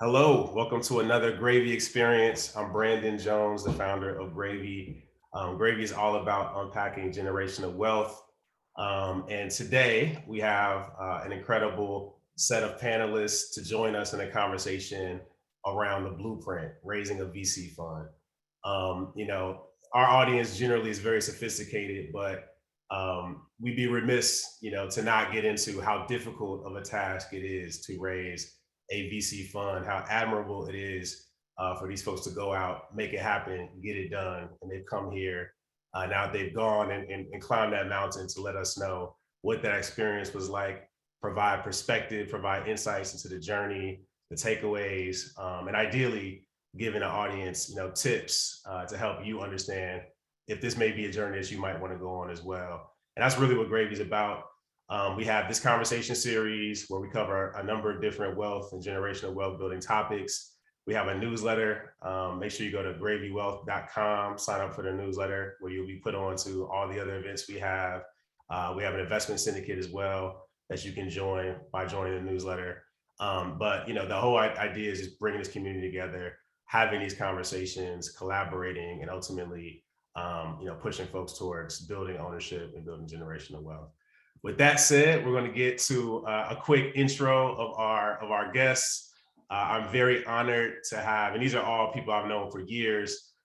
Hello, welcome to another Gravy Experience. I'm Brandon Jones, the founder of Gravy. Gravy is all about unpacking generational wealth. And today we have an incredible set of panelists to join us in a conversation around the blueprint, raising a VC fund. Our audience generally is very sophisticated, but we'd be remiss, to not get into how difficult of a task it is to raise a VC fund, how admirable it is for these folks to go out, make it happen, get it done. And they've come here. Now they've gone and climbed that mountain to let us know what that experience was like, provide perspective, provide insights into the journey, the takeaways, and ideally giving the audience, tips to help you understand if this may be a journey that you might want to go on as well. And that's really what Gravy is about. We have this conversation series where we cover a number of different wealth and generational wealth building topics. We have a newsletter. Make sure you go to gravywealth.com, sign up for the newsletter where you'll be put on to all the other events we have. We have an investment syndicate as well that you can join by joining the newsletter. But the whole idea is just bringing this community together, having these conversations, collaborating, and ultimately, pushing folks towards building ownership and building generational wealth. With that said, we're going to get to a quick intro of our guests. I'm very honored to have, and these are all people I've known for years,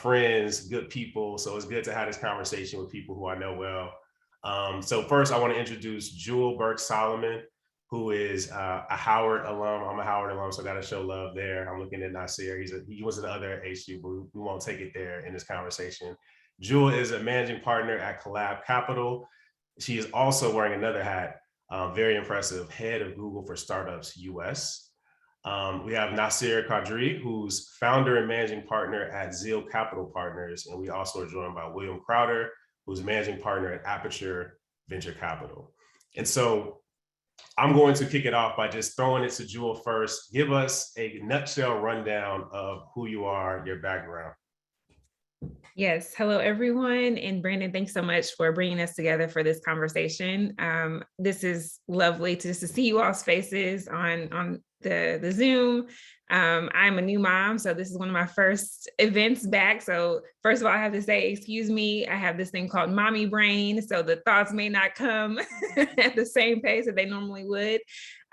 friends, good people. So it's good to have this conversation with people who I know well. So first, I want to introduce Jewel Burks Solomon, who is a Howard alum. I'm a Howard alum, so I got to show love there. I'm looking at Nasir. He was at the other HU, but we won't take it there in this conversation. Jewel is a managing partner at Collab Capital. She is also wearing another hat, very impressive, head of Google for Startups US. We have Nasir Qadree, who's founder and managing partner at Zeal Capital Partners. And we also are joined by William Crowder, who's managing partner at Aperture Venture Capital. And so I'm going to kick it off by just throwing it to Jewel first. Give us a nutshell rundown of who you are, your background. Yes. Hello, everyone. And Brandon, thanks so much for bringing us together for this conversation. This is lovely to see you all's faces on the Zoom. I'm a new mom, so this is one of my first events back. So first of all, I have to say, excuse me, I have this thing called mommy brain, so the thoughts may not come at the same pace that they normally would.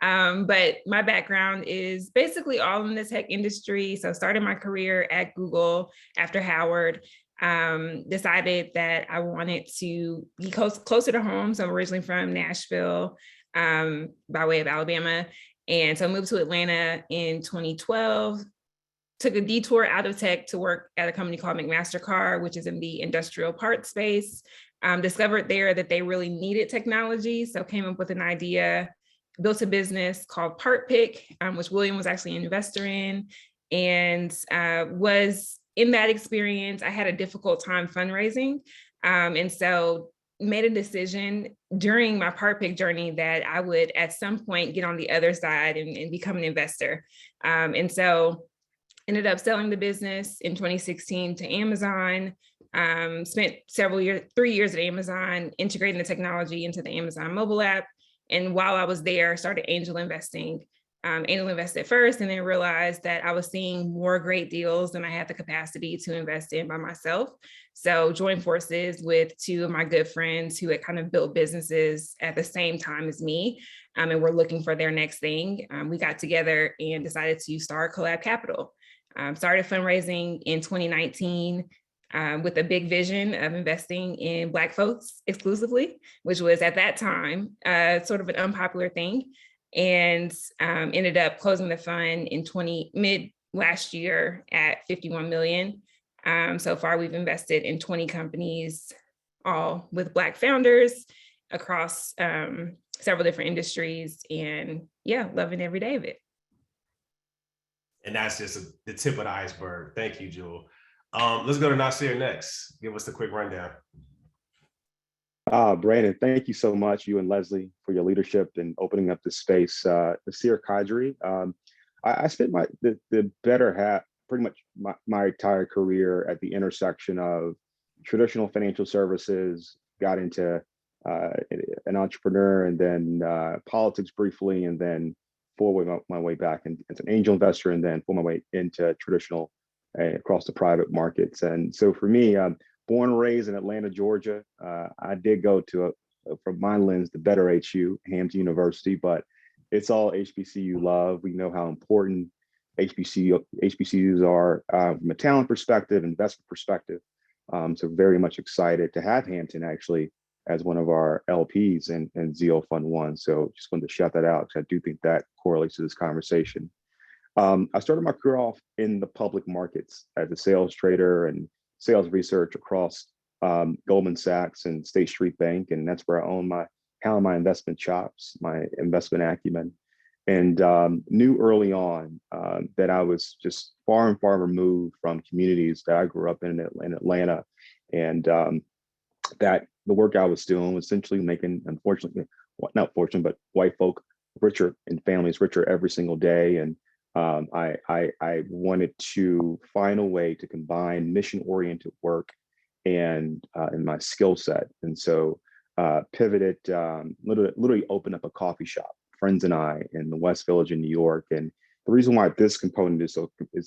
But my background is basically all in the tech industry. So started my career at Google after Howard. Decided that I wanted to be closer to home. So I'm originally from Nashville, by way of Alabama. And so I moved to Atlanta in 2012, took a detour out of tech to work at a company called McMaster-Carr, which is in the industrial parts space. Discovered there that they really needed technology. So came up with an idea, built a business called Part Pick, which William was actually an investor in, and was in that experience, I had a difficult time fundraising. And so made a decision during my Part Pick journey that I would at some point get on the other side and become an investor. And so ended up selling the business in 2016 to Amazon, spent 3 years at Amazon, integrating the technology into the Amazon mobile app. And while I was there, started angel investing. Angel invested first, and then realized that I was seeing more great deals than I had the capacity to invest in by myself. So joined forces with two of my good friends who had kind of built businesses at the same time as me, and were looking for their next thing. We got together and decided to start Collab Capital. Started fundraising in 2019 with a big vision of investing in Black folks exclusively, which was at that time sort of an unpopular thing. And ended up closing the fund in mid last year at 51 million. So far, we've invested in 20 companies, all with Black founders across several different industries, and yeah, loving every day of it. And that's just the tip of the iceberg. Thank you, Jewel. Let's go to Nasir next. Give us the quick rundown. Brandon, thank you so much, you and Leslie, for your leadership and opening up this space. Nasir Kadri. I spent the better half, pretty much my entire career at the intersection of traditional financial services, got into an entrepreneur, and then politics briefly, and then my way back as an angel investor, and then pull my way into traditional across the private markets. And so for me, born and raised in Atlanta, Georgia, I did go to from my lens, the better HU, Hampton University, but it's all HBCU love. We know how important HBCUs are from a talent perspective, investment perspective. So very much excited to have Hampton actually as one of our LPs in Zeal Fund One. So just wanted to shout that out because I do think that correlates to this conversation. I started my career off in the public markets as a sales trader and sales research across Goldman Sachs and State Street Bank, and that's where I own my investment chops, my investment acumen, and knew early on that I was just far and far removed from communities that I grew up in Atlanta, and that the work I was doing was essentially making, unfortunately, not fortunate, but white folk richer and families richer every single day. And I wanted to find a way to combine mission-oriented work and my skill set. And so pivoted, literally opened up a coffee shop, friends and I, in the West Village in New York. And the reason why this component is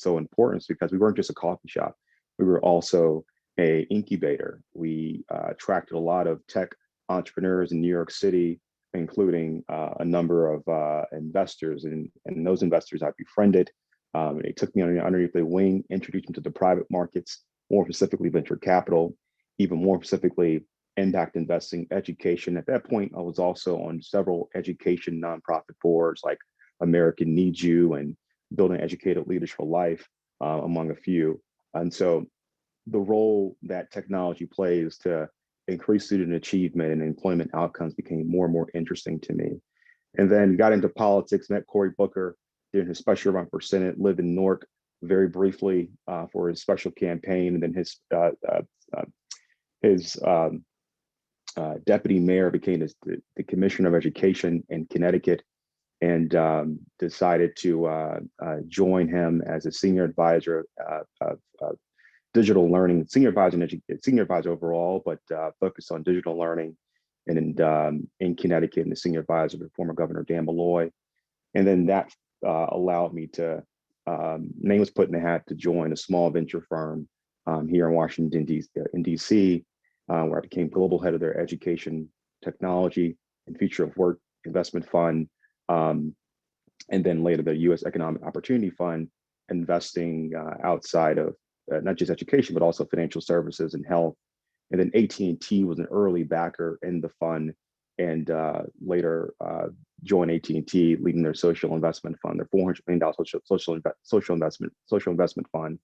so important is because we weren't just a coffee shop. We were also a incubator. We attracted a lot of tech entrepreneurs in New York City, including a number of investors, and those investors I befriended. They took me underneath their wing, introduced me to the private markets, more specifically venture capital, even more specifically impact investing, education. At that point, I was also on several education nonprofit boards like American Needs You and Building Educated Leaders for Life, among a few. And so the role that technology plays to increase student achievement and employment outcomes became more and more interesting to me. And then got into politics, met Cory Booker during his special run for Senate, lived in Newark very briefly for his special campaign, and then his deputy mayor became the commissioner of education in Connecticut, and decided to join him as a senior advisor of digital learning, senior advisor overall, but focused on digital learning, and in Connecticut, and the senior advisor to former Governor Dan Malloy. And then that allowed me to, name was put in the hat to join a small venture firm here in Washington, DC, where I became global head of their education, technology, and future of work investment fund. And then later the U.S. Economic Opportunity Fund, investing outside of not just education, but also financial services and health. And then AT&T was an early backer in the fund, and later joined AT&T, leading their social investment fund, their $400 million social investment fund.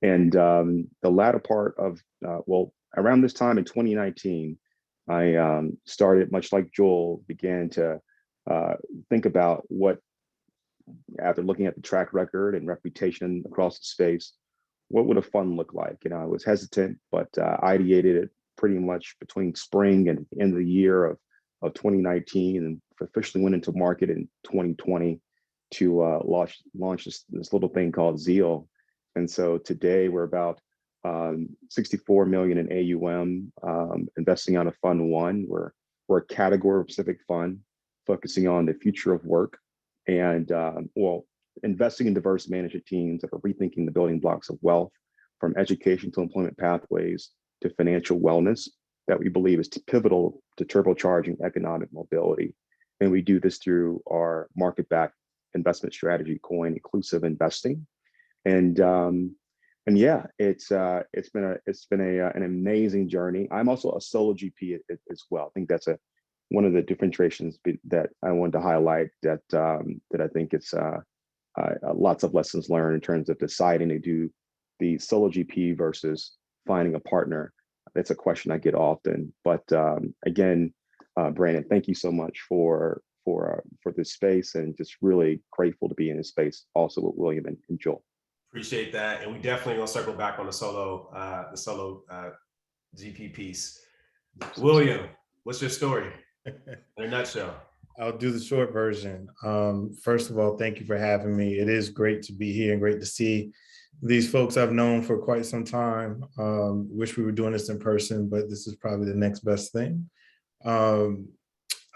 And the latter part of, around this time in 2019, I started, much like Joel, began to think about what, after looking at the track record and reputation across the space, what would a fund look like? And I was hesitant, but ideated it pretty much between spring and end of the year of 2019, and officially went into market in 2020 to launch this little thing called Zeal. And so today we're about 64 million in AUM, investing out of Fund One. We're a category-specific fund focusing on the future of work, and investing in diverse management teams that are rethinking the building blocks of wealth, from education to employment pathways to financial wellness, that we believe is pivotal to turbocharging economic mobility. And we do this through our market-backed investment strategy, coined inclusive investing. And yeah, it's been an amazing journey. I'm also a solo GP as well. I think that's one of the differentiations that I wanted to highlight, that I think it's lots of lessons learned in terms of deciding to do the solo GP versus finding a partner. That's a question I get often. But again, Brandon, thank you so much for this space, and just really grateful to be in this space also with William and Joel. Appreciate that, and we definitely gonna circle back on the solo GP piece. William, what's your story in a nutshell? I'll do the short version. First of all, thank you for having me. It is great to be here and great to see these folks I've known for quite some time. Wish we were doing this in person, but this is probably the next best thing.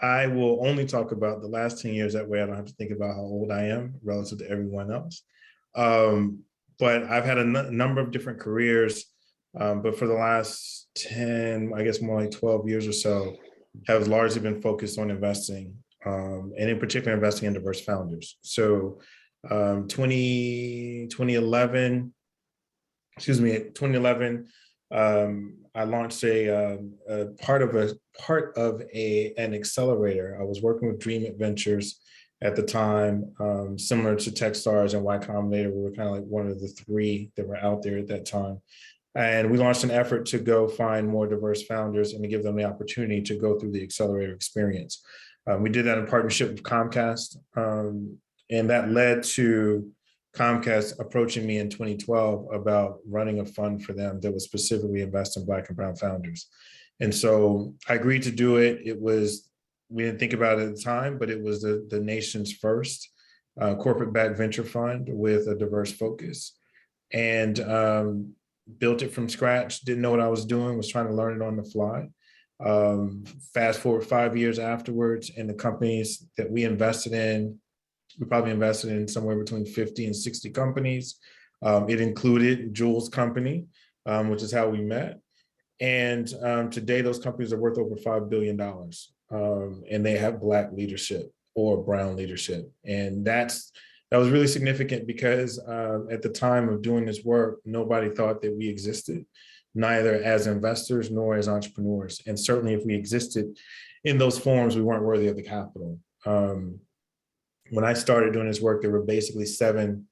I will only talk about the last 10 years. That way I don't have to think about how old I am relative to everyone else. But I've had a number of different careers, but for the last 10, I guess more like 12 years or so, have largely been focused on investing, and in particular investing in diverse founders. So 2011, I launched a part of an accelerator. I was working with Dream Adventures at the time, similar to Techstars and Y Combinator. We were kind of like one of the three that were out there at that time. And we launched an effort to go find more diverse founders and to give them the opportunity to go through the accelerator experience. We did that in partnership with Comcast, and that led to Comcast approaching me in 2012 about running a fund for them that was specifically invest in Black and brown founders. And so I agreed to do it. We didn't think about it at the time, but it was the nation's first corporate-backed venture fund with a diverse focus. And built it from scratch, didn't know what I was doing, was trying to learn it on the fly. Fast forward 5 years afterwards, and the companies that we invested in, we probably invested in somewhere between 50 and 60 companies. It included Jules' company, which is how we met. And today those companies are worth over $5 billion. And they have Black leadership or brown leadership. And that was really significant because at the time of doing this work, nobody thought that we existed, neither as investors nor as entrepreneurs. And certainly if we existed in those forms, we weren't worthy of the capital. When I started doing this work, there were basically 7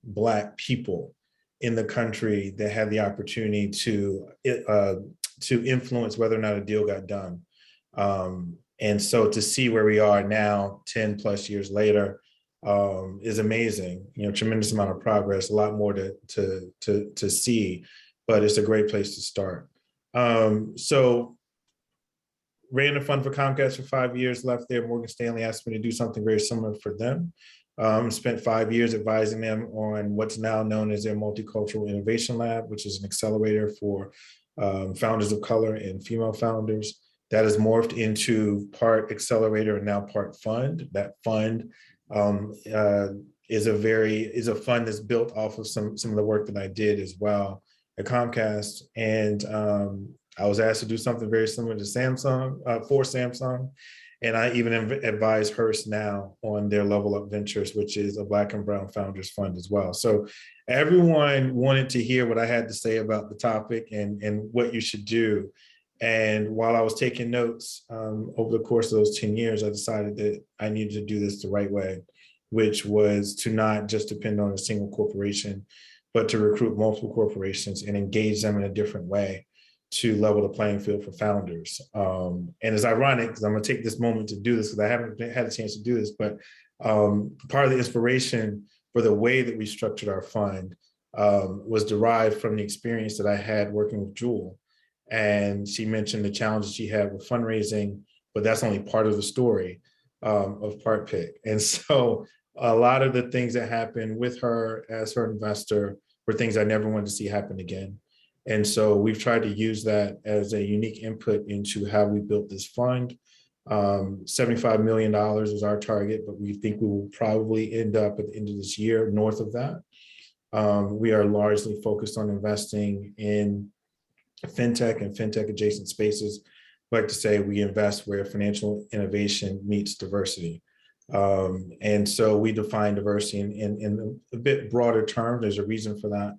Black people in the country that had the opportunity to influence whether or not a deal got done. And so to see where we are now, 10 plus years later, is amazing. Tremendous amount of progress, a lot more to see, but it's a great place to start. So ran a fund for Comcast for 5 years, left there. Morgan Stanley asked me to do something very similar for them. Spent 5 years advising them on what's now known as their Multicultural Innovation Lab, which is an accelerator for founders of color and female founders. That has morphed into part accelerator and now part fund. That fund is a fund that's built off of some of the work that I did as well at Comcast. And I was asked to do something very similar to Samsung, for Samsung. And I even advise Hearst now on their Level Up Ventures, which is a Black and brown founders fund as well. So everyone wanted to hear what I had to say about the topic and what you should do. And while I was taking notes over the course of those 10 years, I decided that I needed to do this the right way, which was to not just depend on a single corporation, but to recruit multiple corporations and engage them in a different way to level the playing field for founders. And it's ironic because I'm going to take this moment to do this because I haven't had a chance to do this, but part of the inspiration for the way that we structured our fund was derived from the experience that I had working with Jewel. And she mentioned the challenges she had with fundraising, but that's only part of the story of Part Pick. And so a lot of the things that happened with her as her investor were things I never wanted to see happen again. And so we've tried to use that as a unique input into how we built this fund. $75 million is our target, but we think we will probably end up at the end of this year north of that. We are largely focused on investing in fintech and fintech adjacent spaces. I like to say we invest where financial innovation meets diversity. And so we define diversity in a bit broader term. There's a reason for that,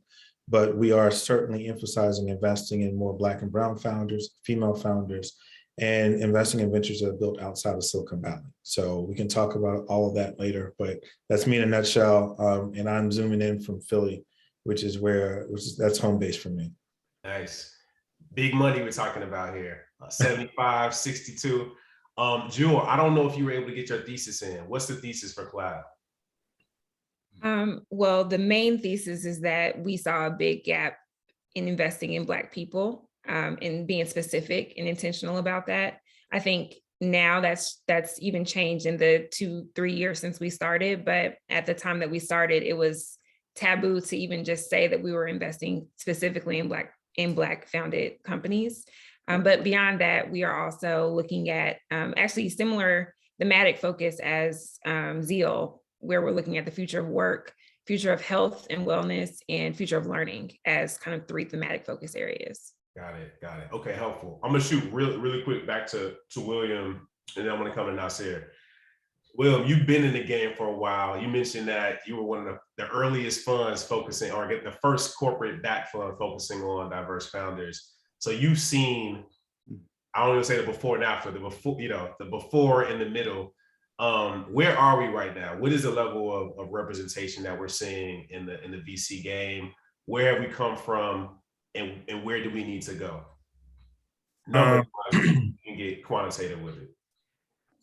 but we are certainly emphasizing investing in more Black and brown founders, female founders, and investing in ventures that are built outside of Silicon Valley. So we can talk about all of that later, but that's me in a nutshell. And I'm zooming in from Philly, that's home base for me. Nice. Big money we're talking about here, 75, 62. Jewel, I don't know if you were able to get your thesis in. What's the thesis for Collab? Well, the main thesis is that we saw a big gap in investing in Black people and being specific and intentional about that. I think now that's even changed in the 2-3 years since we started. But at the time that we started, it was taboo to even just say that we were investing specifically in Black founded companies. But beyond that, we are also looking at actually similar thematic focus as Zeal, where we're looking at the future of work, future of health and wellness, and future of learning as kind of 3 thematic focus areas. Got it. Okay, helpful. I'm gonna shoot really quick back to William, and then I'm gonna come to Nasir. William, you've been in the game for a while. You mentioned that you were one of the earliest funds focusing, or get the first corporate back fund focusing on diverse founders. So you've seen, I don't even say the before and after, the before, the before and the middle. Where are we right now? What is the level of representation that we're seeing in the VC game? Where have we come from, and where do we need to go? Number you can get quantitative with it.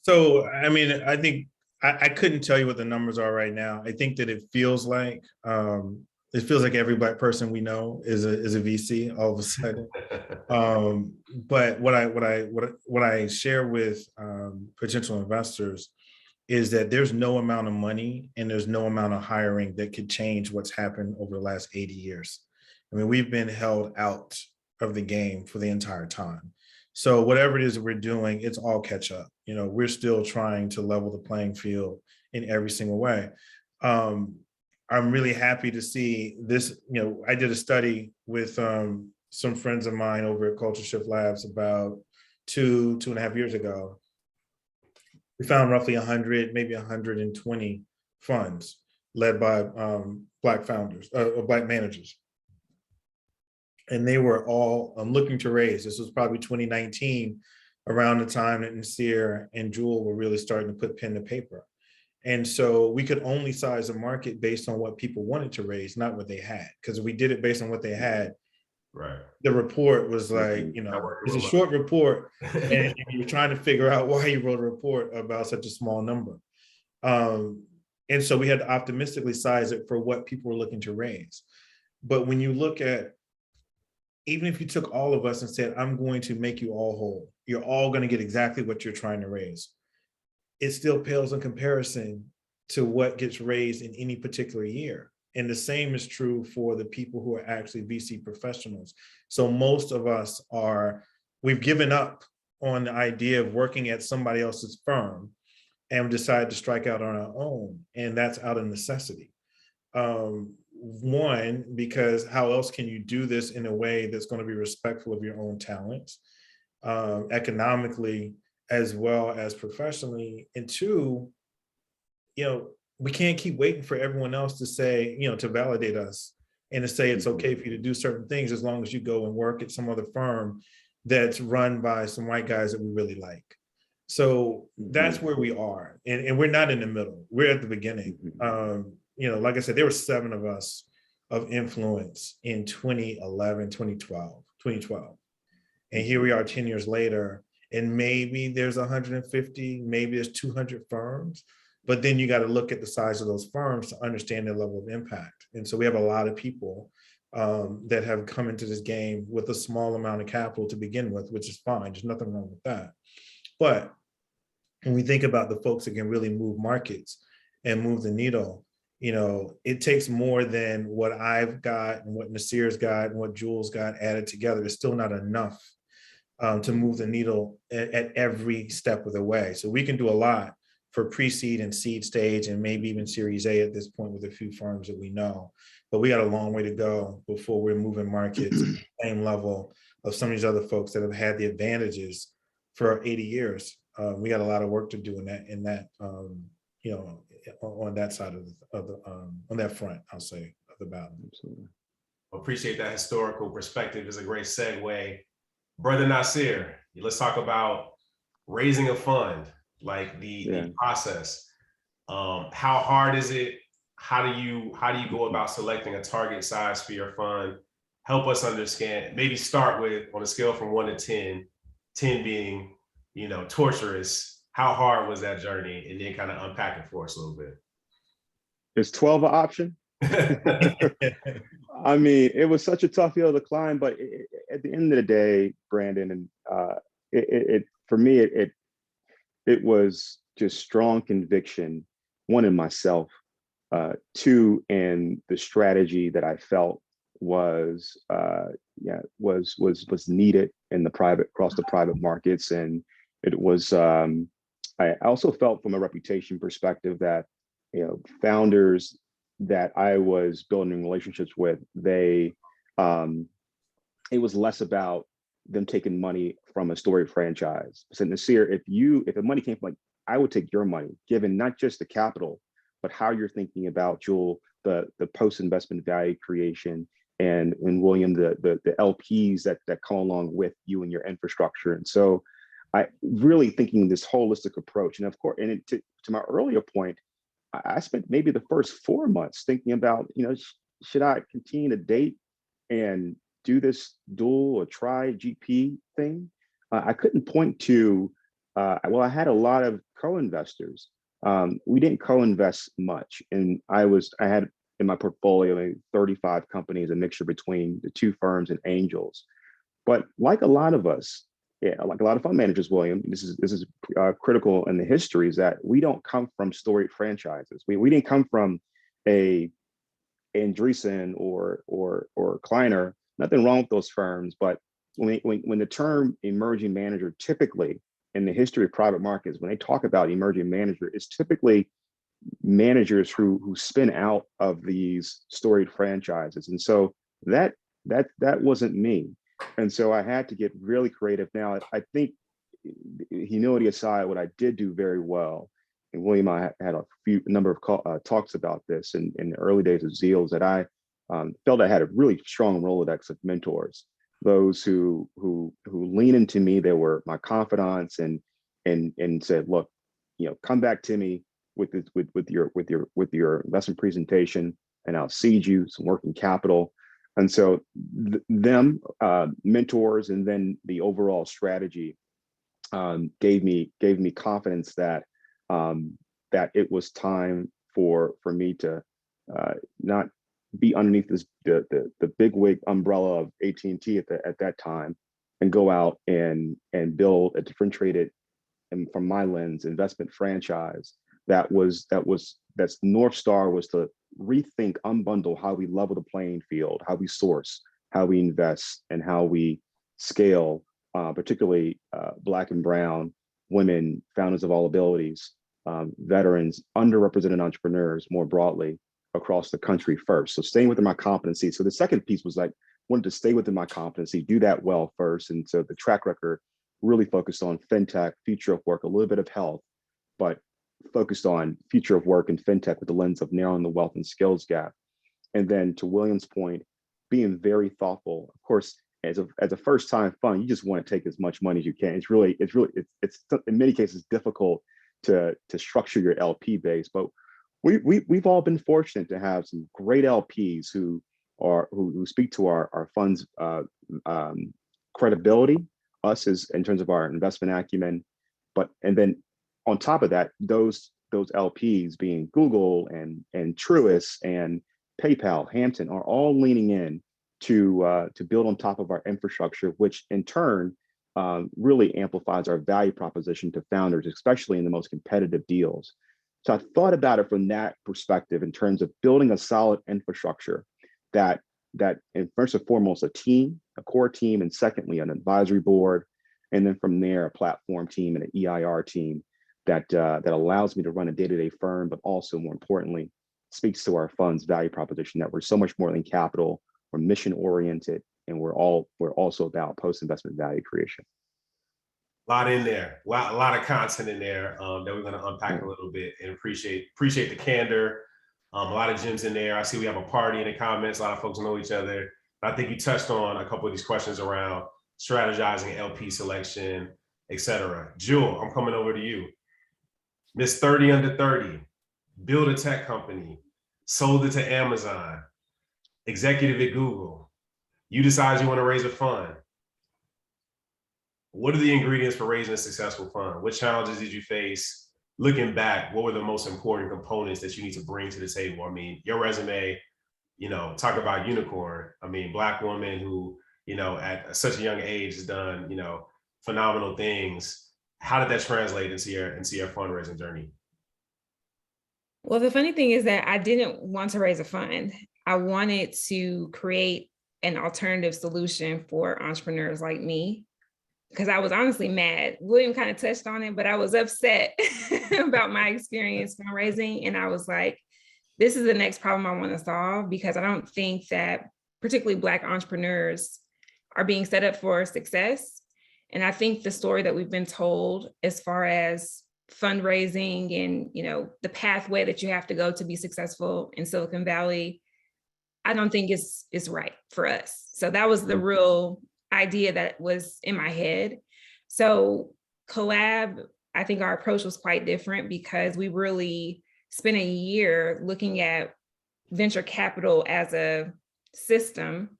So, I mean, I think I couldn't tell you what the numbers are right now. I think that it feels like every Black person we know is a VC all of a sudden. But what I share with potential investors is that there's no amount of money and there's no amount of hiring that could change what's happened over the last 80 years. I mean, we've been held out of the game for the entire time. So whatever it is that we're doing, it's all catch up. We're still trying to level the playing field in every single way. I'm really happy to see this. I did a study with some friends of mine over at Culture Shift Labs about two and a half years ago. We found roughly 100, maybe 120 funds led by Black founders, Black managers. And they were all looking to raise. This was probably 2019, around the time that Nasir and Jewel were really starting to put pen to paper. And so we could only size the market based on what people wanted to raise, not what they had. Because if we did it based on what they had, right, the report was like, it's a short report, and you were trying to figure out why you wrote a report about such a small number. And so we had to optimistically size it for what people were looking to raise. But when you look at, even if you took all of us and said, I'm going to make you all whole, you're all going to get exactly what you're trying to raise, it still pales in comparison to what gets raised in any particular year. And the same is true for the people who are actually VC professionals. So most of us we've given up on the idea of working at somebody else's firm and decided to strike out on our own. And that's out of necessity. One, because how else can you do this in a way that's going to be respectful of your own talents, economically, as well as professionally? And two, we can't keep waiting for everyone else to say, to validate us and to say it's okay for you to do certain things as long as you go and work at some other firm that's run by some white guys that we really like. So that's where we are. And we're not in the middle. We're at the beginning. Like I said, there were 7 of us of influence in 2011, 2012. And here we are 10 years later, and maybe there's 150, maybe there's 200 firms, but then you got to look at the size of those firms to understand their level of impact. And so we have a lot of people that have come into this game with a small amount of capital to begin with, which is fine. There's nothing wrong with that. But when we think about the folks that can really move markets and move the needle, it takes more than what I've got and what Nasir's got and what Jewel's got added together. It's still not enough to move the needle at every step of the way. So we can do a lot for pre-seed and seed stage, and maybe even Series A at this point with a few firms that we know. But we got a long way to go before we're moving markets at the same level of some of these other folks that have had the advantages for 80 years. We got a lot of work to do in that on that side of the on that front, I'll say, of the battle. Absolutely. Appreciate that historical perspective. It's a great segue. Brother Nasir, let's talk about raising a fund, like the process. How hard is it? How do you go about selecting a target size for your fund? Help us understand, maybe start with, on a scale from 1 to 10, 10 being, torturous. How hard was that journey? And then kind of unpack it for us a little bit. Is 12 an option? I mean, it was such a tough hill to climb, but at the end of the day, Brandon, and for me, it was just strong conviction, 1 in myself, 2 in the strategy that I felt was needed in the across the private markets, and it was. I also felt from a reputation perspective that founders that I was building relationships with, it was less about them taking money from a storied franchise. So Nasir, if the money came from, like, I would take your money, given not just the capital, but how you're thinking about, Jewel, the post-investment value creation, and William, the LPs that come along with you and your infrastructure. And so I really thinking this holistic approach. And of course, and to my earlier point, I spent maybe the first 4 months thinking about, should I continue to date and do this dual or tri GP thing? I couldn't point to, I had a lot of co-investors. We didn't co-invest much. And I had in my portfolio maybe 35 companies, a mixture between the two firms and angels. But like a lot of us, like a lot of fund managers, William, this is critical in the history, is that we don't come from storied franchises. We didn't come from a Andreessen or Kleiner. Nothing wrong with those firms, but when the term emerging manager, typically in the history of private markets, when they talk about emerging manager, it's typically managers who spin out of these storied franchises. And so that wasn't me. And so I had to get really creative. Now, I think, humility aside, what I did do very well, and William, I had a number of talks about this in the early days of Zeal, is that I felt I had a really strong Rolodex of mentors, those who lean into me. They were my confidants and said, look, come back to me with your investment presentation, and I'll seed you some working capital. And so them mentors, and then the overall strategy gave me confidence that that it was time for me to not be underneath the big wig umbrella of AT&T at that time, and go out and build a differentiated, and from my lens, investment franchise that's North Star was to rethink, unbundle how we level the playing field, how we source, how we invest, and how we scale, particularly Black and Brown women, founders of all abilities, veterans, underrepresented entrepreneurs more broadly across the country first. So staying within my competency. So the second piece was like, wanted to stay within my competency, do that well first. And so the track record really focused on fintech, future of work, a little bit of health, but focused on future of work and fintech with the lens of narrowing the wealth and skills gap. And then to William's point, being very thoughtful. Of course, as a first time fund, you just want to take as much money as you can. It's in many cases difficult to structure your LP base, but we've all been fortunate to have some great LPs who speak to our fund's credibility, us as in terms of our investment acumen, and then on top of that, those LPs, being Google and Truist and PayPal, Hampton, are all leaning in to build on top of our infrastructure, which in turn really amplifies our value proposition to founders, especially in the most competitive deals. So I thought about it from that perspective in terms of building a solid infrastructure that and first and foremost, a core team, and secondly, an advisory board, and then from there, a platform team and an EIR team that allows me to run a day-to-day firm, but also more importantly, speaks to our fund's value proposition, that we're so much more than capital, we're mission oriented, and we're also about post-investment value creation. A lot in there, a lot of content in there that we're going to unpack a little bit, and appreciate the candor. A lot of gems in there. I see we have a party in the comments. A lot of folks know each other. I think you touched on a couple of these questions around strategizing LP selection, et cetera. Jewel, I'm coming over to you. Miss 30 under 30, build a tech company, sold it to Amazon, executive at Google. You decide you want to raise a fund. What are the ingredients for raising a successful fund? What challenges did you face? Looking back, what were the most important components that you need to bring to the table? I mean, your resume, talk about unicorn. I mean, Black woman who, at such a young age has done, phenomenal things. How did that translate into your fundraising journey? Well, the funny thing is that I didn't want to raise a fund. I wanted to create an alternative solution for entrepreneurs like me, because I was honestly mad. William kind of touched on it, but I was upset about my experience fundraising. And I was like, this is the next problem I want to solve, because I don't think that particularly Black entrepreneurs are being set up for success. And I think the story that we've been told as far as fundraising and, you know, the pathway that you have to go to be successful in Silicon Valley, I don't think is right for us. So that was the real idea that was in my head. So Collab, I think our approach was quite different, because we really spent a year looking at venture capital as a system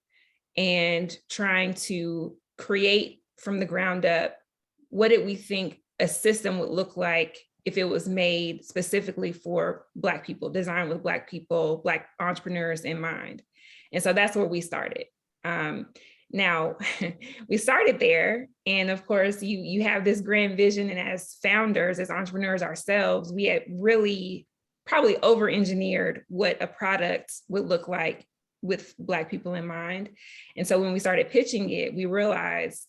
and trying to create from the ground up, what did we think a system would look like if it was made specifically for Black people, designed with Black people, Black entrepreneurs in mind. And so that's where we started. Now, we started there, and of course, you have this grand vision, and as founders, as entrepreneurs ourselves, we had really probably over-engineered what a product would look like with Black people in mind. And so when we started pitching it, we realized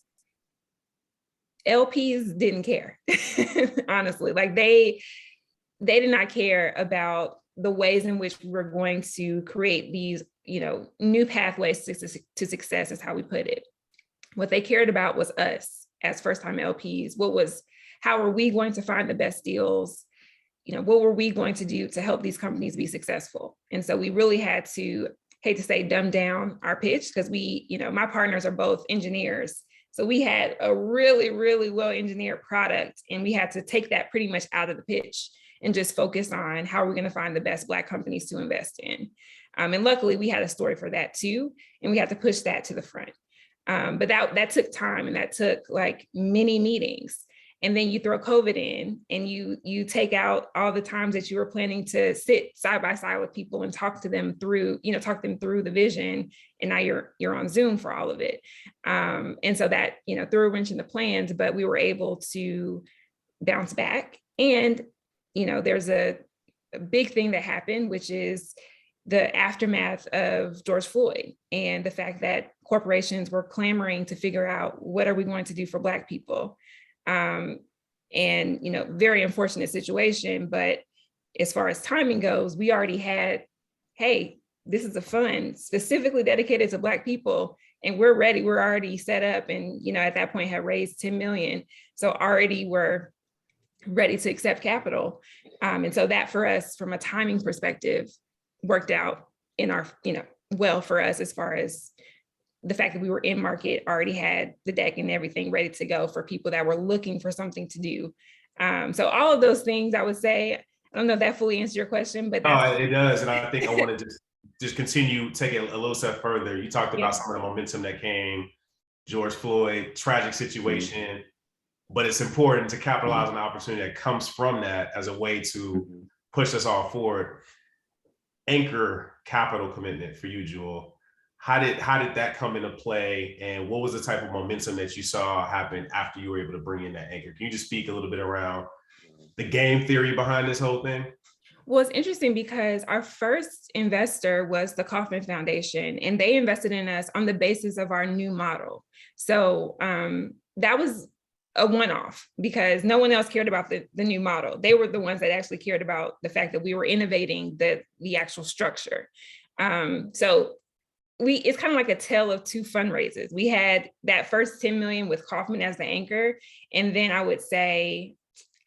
LPs didn't care, honestly. Like they did not care about the ways in which we were going to create these, you know, new pathways to success, is how we put it. What they cared about was us as first-time LPs. How are we going to find the best deals? You know, what were we going to do to help these companies be successful? And so we really had to, hate to say, dumb down our pitch, because we, you know, my partners are both engineers. So we had a really, really well-engineered product, and we had to take that pretty much out of the pitch and just focus on how we're going to find the best Black companies to invest in. And luckily we had a story for that too, and we had to push that to the front. But that took time, and that took like many meetings. And then you throw COVID in, and you take out all the times that you were planning to sit side by side with people and talk them through the vision. And now you're on Zoom for all of it. And so that, you know, threw a wrench in the plans, but we were able to bounce back. And, you know, there's a big thing that happened, which is the aftermath of George Floyd, and the fact that corporations were clamoring to figure out, what are we going to do for Black people? And, you know, very unfortunate situation, but as far as timing goes, we already had, hey, this is a fund specifically dedicated to Black people, and we're ready. We're already set up, and, you know, at that point had raised 10 million. So already we're ready to accept capital. And so that, for us, from a timing perspective, worked out in our, you know, well for us, as far as the fact that we were in market, already had the deck and everything ready to go for people that were looking for something to do. So all of those things, I would say, I don't know if that fully answers your question, but it does. And I think I want to just continue, take it a little step further. You talked about some of the momentum that came, George Floyd, tragic situation, but it's important to capitalize on the opportunity that comes from that as a way to push us all forward. Anchor capital commitment for you, Jewel. How did that come into play, and what was the type of momentum that you saw happen after you were able to bring in that anchor? Can you just speak a little bit around the game theory behind this whole thing? Well, it's interesting because our first investor was the Kauffman Foundation, and they invested in us on the basis of our new model. So that was a one-off, because no one else cared about the new model. They were the ones that actually cared about the fact that we were innovating the actual structure. So it's kind of like a tale of two fundraisers. We had that first 10 million with Kauffman as the anchor. And then I would say,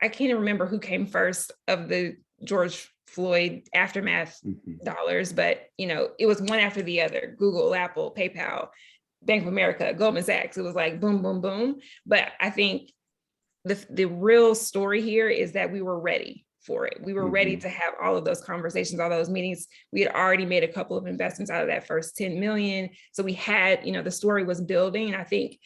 I can't even remember who came first of the George Floyd aftermath dollars, but, you know, it was one after the other: Google, Apple, PayPal, Bank of America, Goldman Sachs. It was like boom, boom, boom. But I think the real story here is that we were ready for it. We were ready to have all of those conversations, all those meetings. We had already made a couple of investments out of that first 10 million. So we had, you know, the story was building. And I think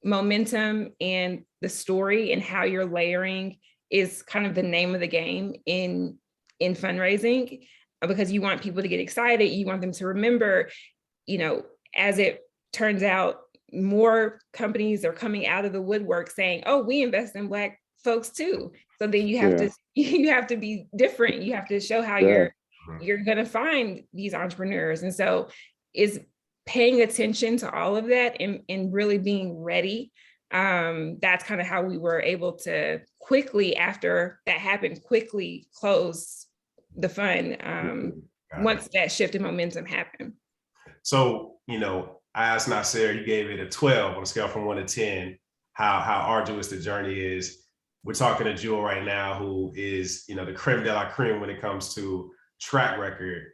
momentum and the story and how you're layering is kind of the name of the game in fundraising, because you want people to get excited. You want them to remember, you know, as it turns out, more companies are coming out of the woodwork saying, oh, we invest in Black folks too. So then you have to be different. You have to show how you're you're going to find these entrepreneurs. And so is paying attention to all of that and really being ready. That's kind of how we were able to quickly, after that happened, quickly close the fund once that shift in momentum happened. So, I asked Nasir, he gave it a 12 on a scale from 1 to 10, how arduous the journey is. We're talking to Jewel right now, who is, the creme de la creme when it comes to track record.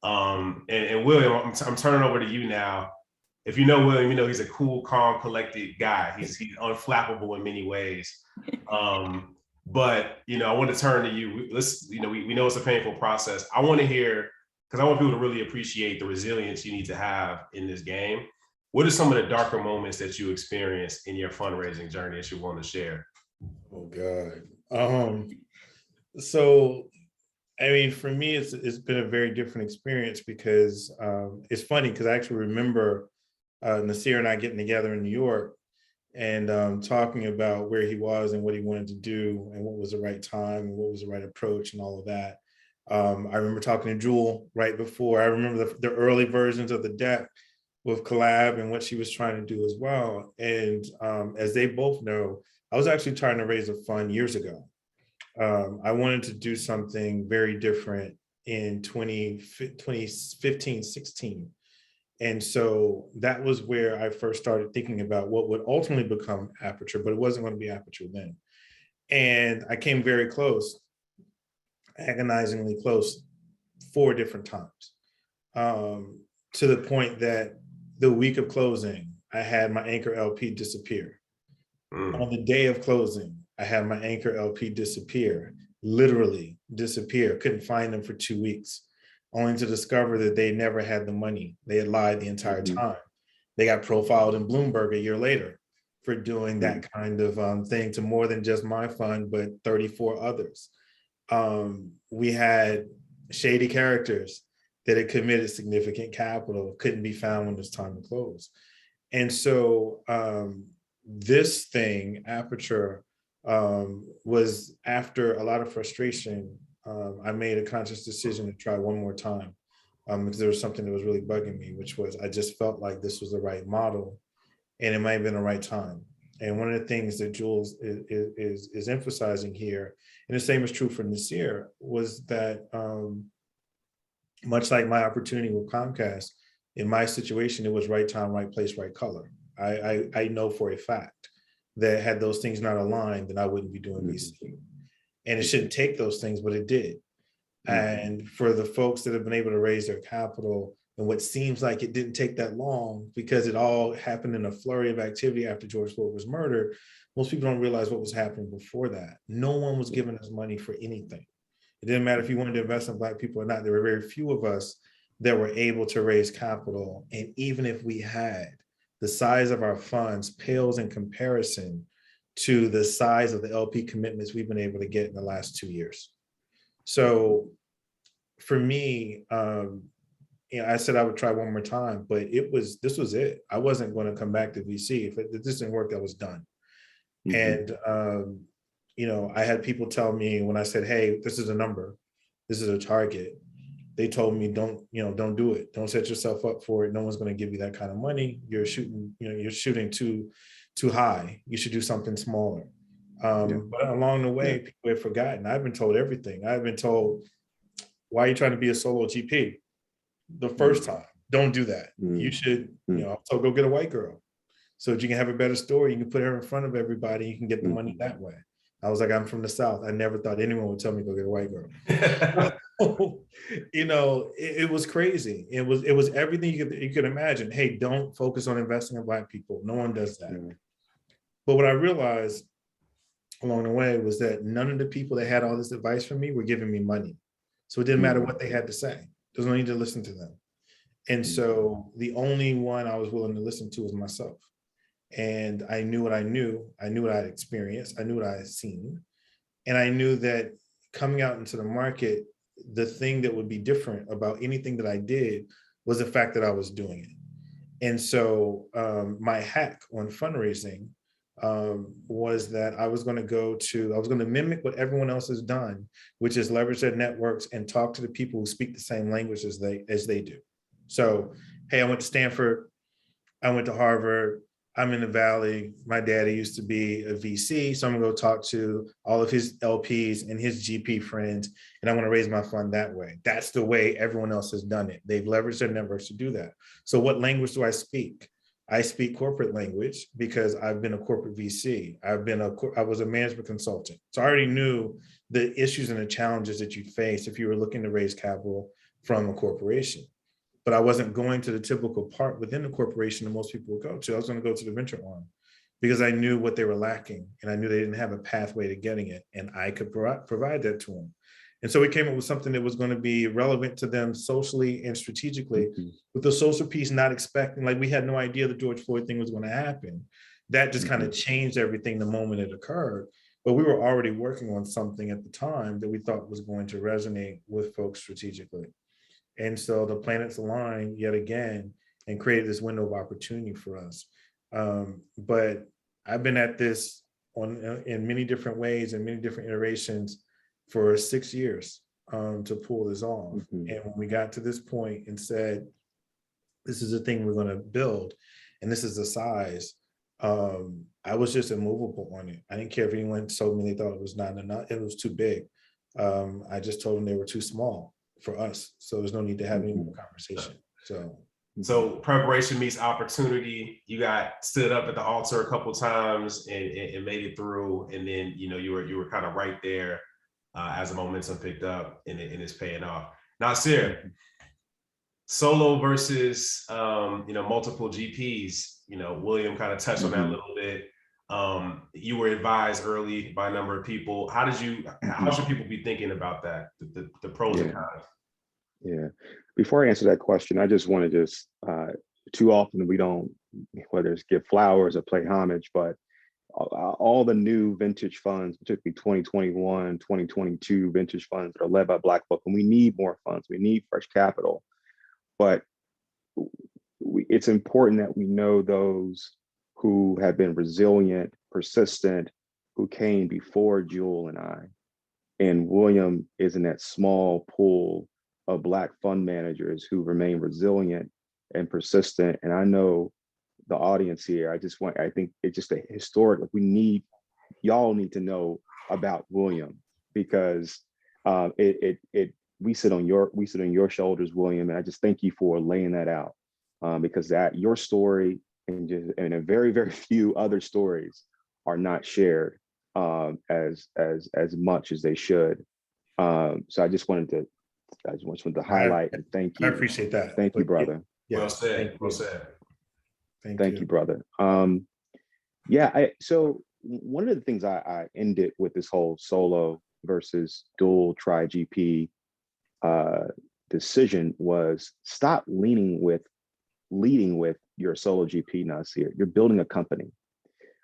And William, I'm turning over to you now. If you know William, he's a cool, calm, collected guy. He's unflappable in many ways. But I want to turn to you. We know it's a painful process. I want to hear, because I want people to really appreciate the resilience you need to have in this game. What are some of the darker moments that you experienced in your fundraising journey that you want to share? Oh God. So, I mean, for me, it's been a very different experience because it's funny because I actually remember Nasir and I getting together in New York and talking about where he was and what he wanted to do and what was the right time and what was the right approach and all of that. I remember talking to Jewel right before. I remember the early versions of the deck with Collab and what she was trying to do as well. And as they both know, I was actually trying to raise a fund years ago. I wanted to do something very different in 2015, 16. And so that was where I first started thinking about what would ultimately become Aperture, but it wasn't going to be Aperture then. And I came very close, agonizingly close, 4 different times, to the point that the week of closing, I had my anchor LP disappear. On the day of closing, I had my anchor LP disappear, literally disappear. Couldn't find them for 2 weeks, only to discover that they never had the money. They had lied the entire time. They got profiled in Bloomberg a year later for doing that kind of thing to more than just my fund, but 34 others. We had shady characters that had committed significant capital, couldn't be found when it's time to close. And so this thing, Aperture, was after a lot of frustration. I made a conscious decision to try one more time because there was something that was really bugging me, which was I just felt like this was the right model and it might have been the right time. And one of the things that Jules is emphasizing here, and the same is true for Nasir, was that much like my opportunity with Comcast, in my situation, it was right time, right place, right color. I know for a fact that had those things not aligned, then I wouldn't be doing VC. And it shouldn't take those things, but it did. And for the folks that have been able to raise their capital, and what seems like it didn't take that long because it all happened in a flurry of activity after George Floyd was murdered, most people don't realize what was happening before that. No one was giving us money for anything. It didn't matter if you wanted to invest in Black people or not. There were very few of us that were able to raise capital. And even if we had, the size of our funds pales in comparison to the size of the LP commitments we've been able to get in the last 2 years. So for me, I said I would try one more time, but this was it. I wasn't going to come back to VC. If this didn't work, that was done. And, I had people tell me when I said, hey, this is a number, this is a target. They told me, don't do it. Don't set yourself up for it. No one's going to give you that kind of money. You're shooting too high. You should do something smaller. But along the way, people have forgotten. I've been told everything. I've been told, why are you trying to be a solo GP? The first time, don't do that. You should, so go get a white girl so that you can have a better story. You can put her in front of everybody. You can get the money that way. I was like, I'm from the South. I never thought anyone would tell me to go get a white girl. It was crazy. It was everything you could imagine. Hey, don't focus on investing in Black people. No one does that. But what I realized along the way was that none of the people that had all this advice from me were giving me money. So it didn't matter what they had to say. There's no need to listen to them. And so the only one I was willing to listen to was myself. And I knew what I knew. I knew what I had experienced. I knew what I had seen. And I knew that coming out into the market, the thing that would be different about anything that I did was the fact that I was doing it. And so my hack on fundraising was that I was going to mimic what everyone else has done, which is leverage their networks and talk to the people who speak the same language as they do. So, hey, I went to Stanford, I went to Harvard, I'm in the Valley. My daddy used to be a VC, so I'm gonna go talk to all of his LPs and his GP friends, and I want to raise my fund that way. That's the way everyone else has done it. They've leveraged their networks to do that. So what language do I speak? I speak corporate language because I've been a corporate VC. I was a management consultant. So I already knew the issues and the challenges that you'd face if you were looking to raise capital from a corporation. But I wasn't going to the typical part within the corporation that most people would go to. I was going to go to the venture arm because I knew what they were lacking and I knew they didn't have a pathway to getting it, and I could provide that to them. And so we came up with something that was going to be relevant to them socially and strategically, with the social piece not expecting, like we had no idea the George Floyd thing was going to happen. That just kind of changed everything the moment it occurred. But we were already working on something at the time that we thought was going to resonate with folks strategically. And so the planets aligned yet again and created this window of opportunity for us. But I've been at this in many different ways and many different iterations for 6 years to pull this off. And when we got to this point and said, this is the thing we're going to build, and this is the size, I was just immovable on it. I didn't care if anyone told me they thought it was not enough, it was too big. I just told them they were too small for us. So there's no need to have any more conversation. So preparation meets opportunity. You got stood up at the altar a couple of times and made it through. And then, you were kind of right there as the momentum picked up and it's paying off. Nasir, solo versus, multiple GPs, William kind of touched on that a little bit. You were advised early by a number of people. How should people be thinking about that? The pros and cons? Yeah. Before I answer that question, I just want to too often we don't, whether it's give flowers or play homage, but all the new vintage funds, particularly 2021, 2022 vintage funds that are led by Black folk, and we need more funds, we need fresh capital. But it's important that we know those who have been resilient, persistent, who came before Jewel and I. And William is in that small pool of Black fund managers who remain resilient and persistent. And I know the audience here, I think it's just a historic, y'all need to know about William, because we sit on your shoulders, William, and I just thank you for laying that out, because your story and a very, very few other stories are not shared as much as they should. So I just wanted to highlight and thank you. I appreciate that. Thank you, brother. Yeah, well said. Well said. Thank you, brother. So one of the things I ended with this whole solo versus dual tri-GP decision was stop leading with your solo GP, Nasir. You're building a company.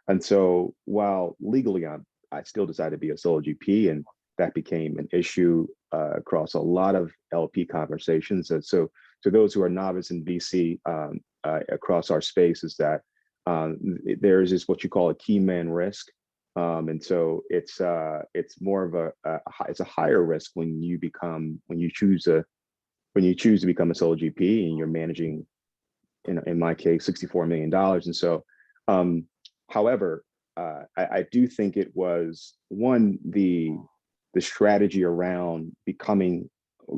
And so while legally I still decided to be a solo GP, and that became an issue across a lot of LP conversations. And so to those who are novice in VC across our space, is that there's this what you call a key man risk. And so it's more of it's a higher risk when you choose to become a solo GP and you're managing, in my case, $64 million. And so, however, I do think it was the strategy around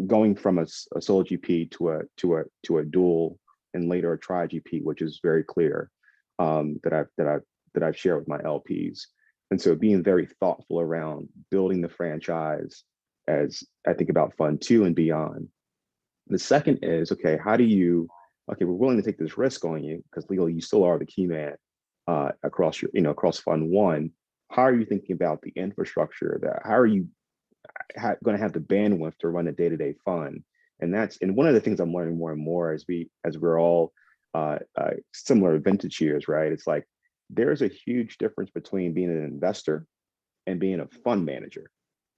going from a solo GP to a dual and later a tri GP, which is very clear, that I've shared with my LPs. And so being very thoughtful around building the franchise as I think about Fund 2 and beyond. The second is, we're willing to take this risk on you because legally you still are the key man across Fund 1. How are you thinking about the infrastructure how are you going to have the bandwidth to run a day-to-day fund? And one of the things I'm learning more and more as we're all similar vintage years, right? It's like there's a huge difference between being an investor and being a fund manager,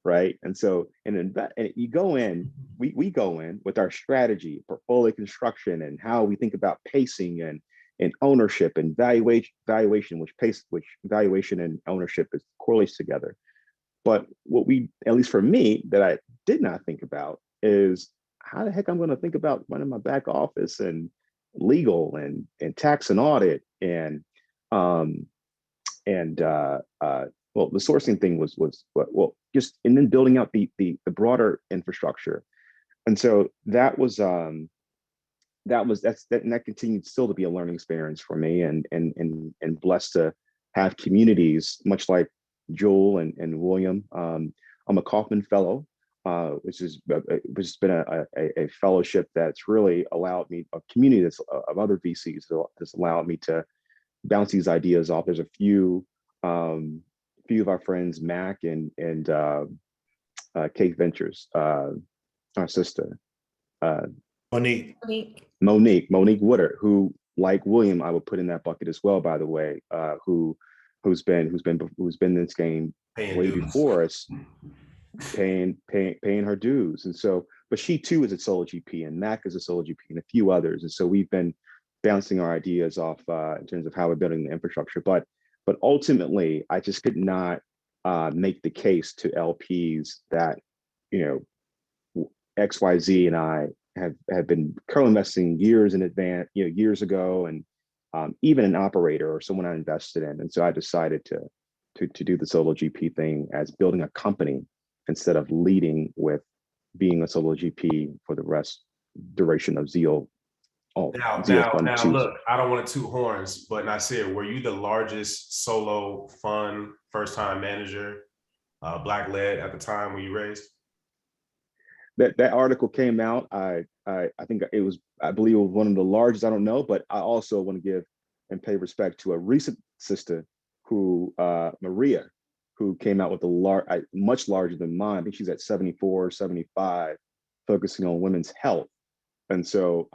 right? And so we go in with our strategy, portfolio construction, and how we think about pacing and and ownership and valuation, which valuation and ownership is correlates together. But what we, at least for me, that I did not think about is how the heck I'm going to think about running my back office and legal and tax and audit and well, the sourcing thing was well, just, and then building out the broader infrastructure. And so that continued still to be a learning experience for me, and blessed to have communities much like Joel and William. I'm a Kaufman Fellow, which has been a fellowship that's really allowed me, a community that's of other VCs that's allowed me to bounce these ideas off. There's a few of our friends, Mac and Kate Ventures, our sister, Monique Woodard, who, like William, I would put in that bucket as well, by the way, who's been in this game way before us, paying her dues. And so, but she too is a solo GP, and Mac is a solo GP, and a few others. And so we've been bouncing our ideas off in terms of how we're building the infrastructure. But ultimately, I just could not make the case to LPs that, XYZ and I have been co-investing years in advance, years ago, and even an operator or someone I invested in. And so I decided to do the solo GP thing as building a company instead of leading with being a solo GP for the duration of Zeal. Now, look, I don't want to toot horns, but Nasir, were you the largest solo fund first-time manager, Black-led at the time when you raised? That article came out. I think I believe it was one of the largest. I don't know, but I also want to give and pay respect to a recent sister who, Maria, who came out with much larger than mine. I think she's at 74, 75, focusing on women's health. And so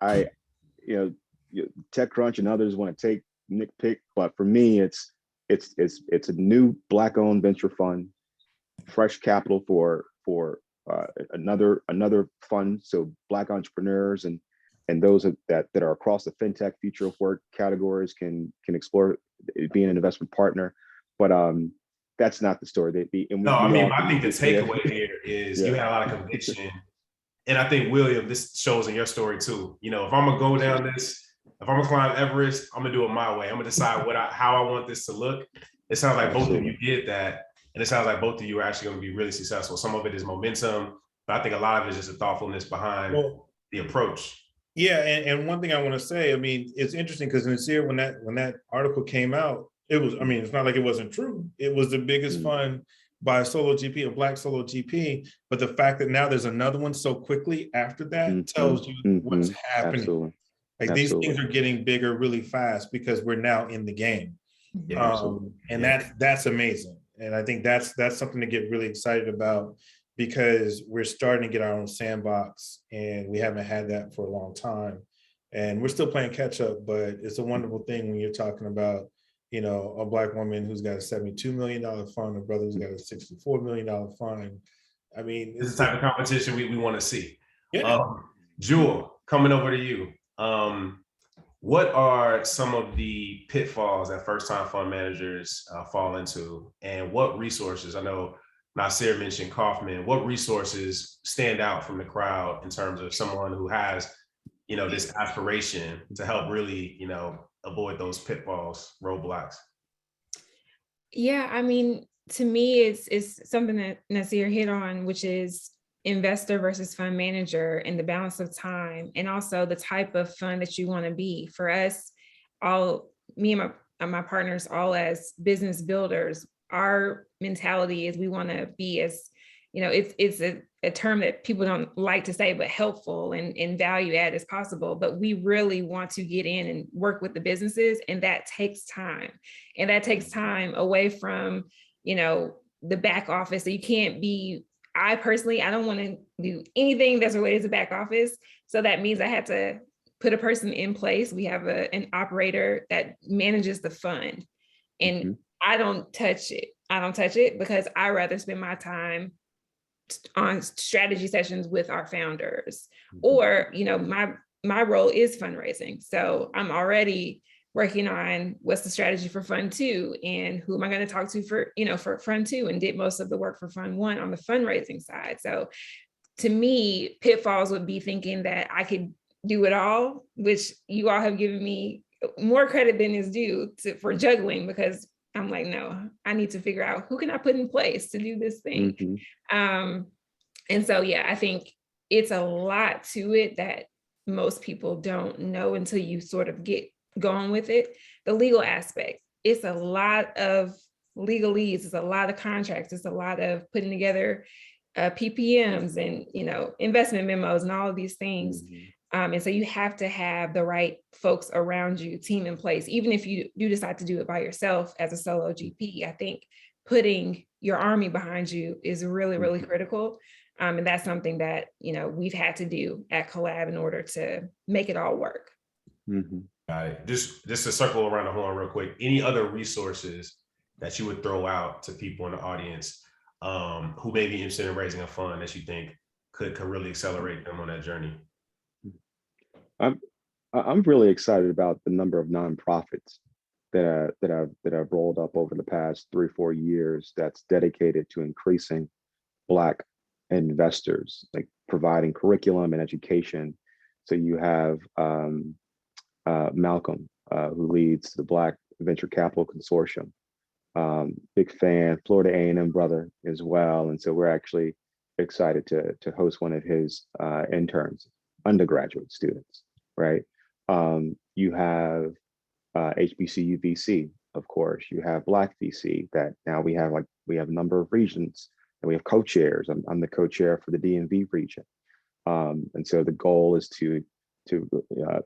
TechCrunch and others want to take Nick pick, but for me, it's a new Black-owned venture fund, fresh capital for another fund, so Black entrepreneurs and those that are across the fintech future of work categories can explore being an investment partner. But that's not the story. I think the takeaway here is you had a lot of conviction. And I think, William, this shows in your story too. If I'm gonna go down this, if I'm gonna climb Everest, I'm gonna do it my way. I'm gonna decide how I want this to look. It sounds like both of you did that. And it sounds like both of you are actually gonna be really successful. Some of it is momentum, but I think a lot of it is just a thoughtfulness behind the approach. Yeah, and one thing I want to say, it's interesting because Nasir, when that article came out, it's not like it wasn't true. It was the biggest fund by a solo GP, a Black solo GP. But the fact that now there's another one so quickly after that tells you what's happening. Absolutely. These things are getting bigger really fast because we're now in the game. That's amazing. And I think that's something to get really excited about, because we're starting to get our own sandbox, and we haven't had that for a long time. And we're still playing catch up, but it's a wonderful thing when you're talking about, a Black woman who's got a $72 million fund, a brother who's got a $64 million fund. It's the type of competition we want to see. Yeah. Jewel, coming over to you. What are some of the pitfalls that first-time fund managers fall into, and what resources? I know Nasir mentioned Kaufman. What resources stand out from the crowd in terms of someone who has, this aspiration to help really, avoid those pitfalls, roadblocks? Yeah, to me, it's something that Nasir hit on, which is investor versus fund manager and the balance of time, and also the type of fund that you want to be. For us, me and my partners, all as business builders, our mentality is we want to be as, it's a term that people don't like to say, but helpful and value add as possible. But we really want to get in and work with the businesses, and that takes time. And that takes time away from, the back office. So you can't be, I don't want to do anything that's related to back office. So that means I had to put a person in place. We have an operator that manages the fund, and I don't touch it. Because I rather spend my time on strategy sessions with our founders, or, my my role is fundraising. So I'm already working on what's the strategy for Fund 2 and who am I going to talk to for, for Fund 2, and did most of the work for Fund 1 on the fundraising side. So to me, pitfalls would be thinking that I could do it all, which you all have given me more credit than is due for juggling, because I'm like, no, I need to figure out who can I put in place to do this thing. And so, yeah, I think it's a lot to it that most people don't know until you sort of get going with it. The legal aspect, it's a lot of legalese, it's a lot of contracts, it's a lot of putting together PPMs and, investment memos and all of these things. And so you have to have the right folks around you, team in place. Even if you do decide to do it by yourself as a solo GP, I think putting your army behind you is really, really critical. And that's something that, we've had to do at Collab in order to make it all work. Got it. Just to circle around the horn real quick, any other resources that you would throw out to people in the audience who may be interested in raising a fund that you think could really accelerate them on that journey? I'm really excited about the number of nonprofits that have rolled up over the past 3-4 years that's dedicated to increasing Black investors, like providing curriculum and education. So you have Malcolm, who leads the Black Venture Capital Consortium. Big fan, Florida A&M brother as well. And so we're actually excited to host one of his interns, undergraduate students, right? You have HBCU VC, of course. You have Black VC that now we have a number of regions and we have co-chairs. I'm the co-chair for the DMV region. And so the goal is to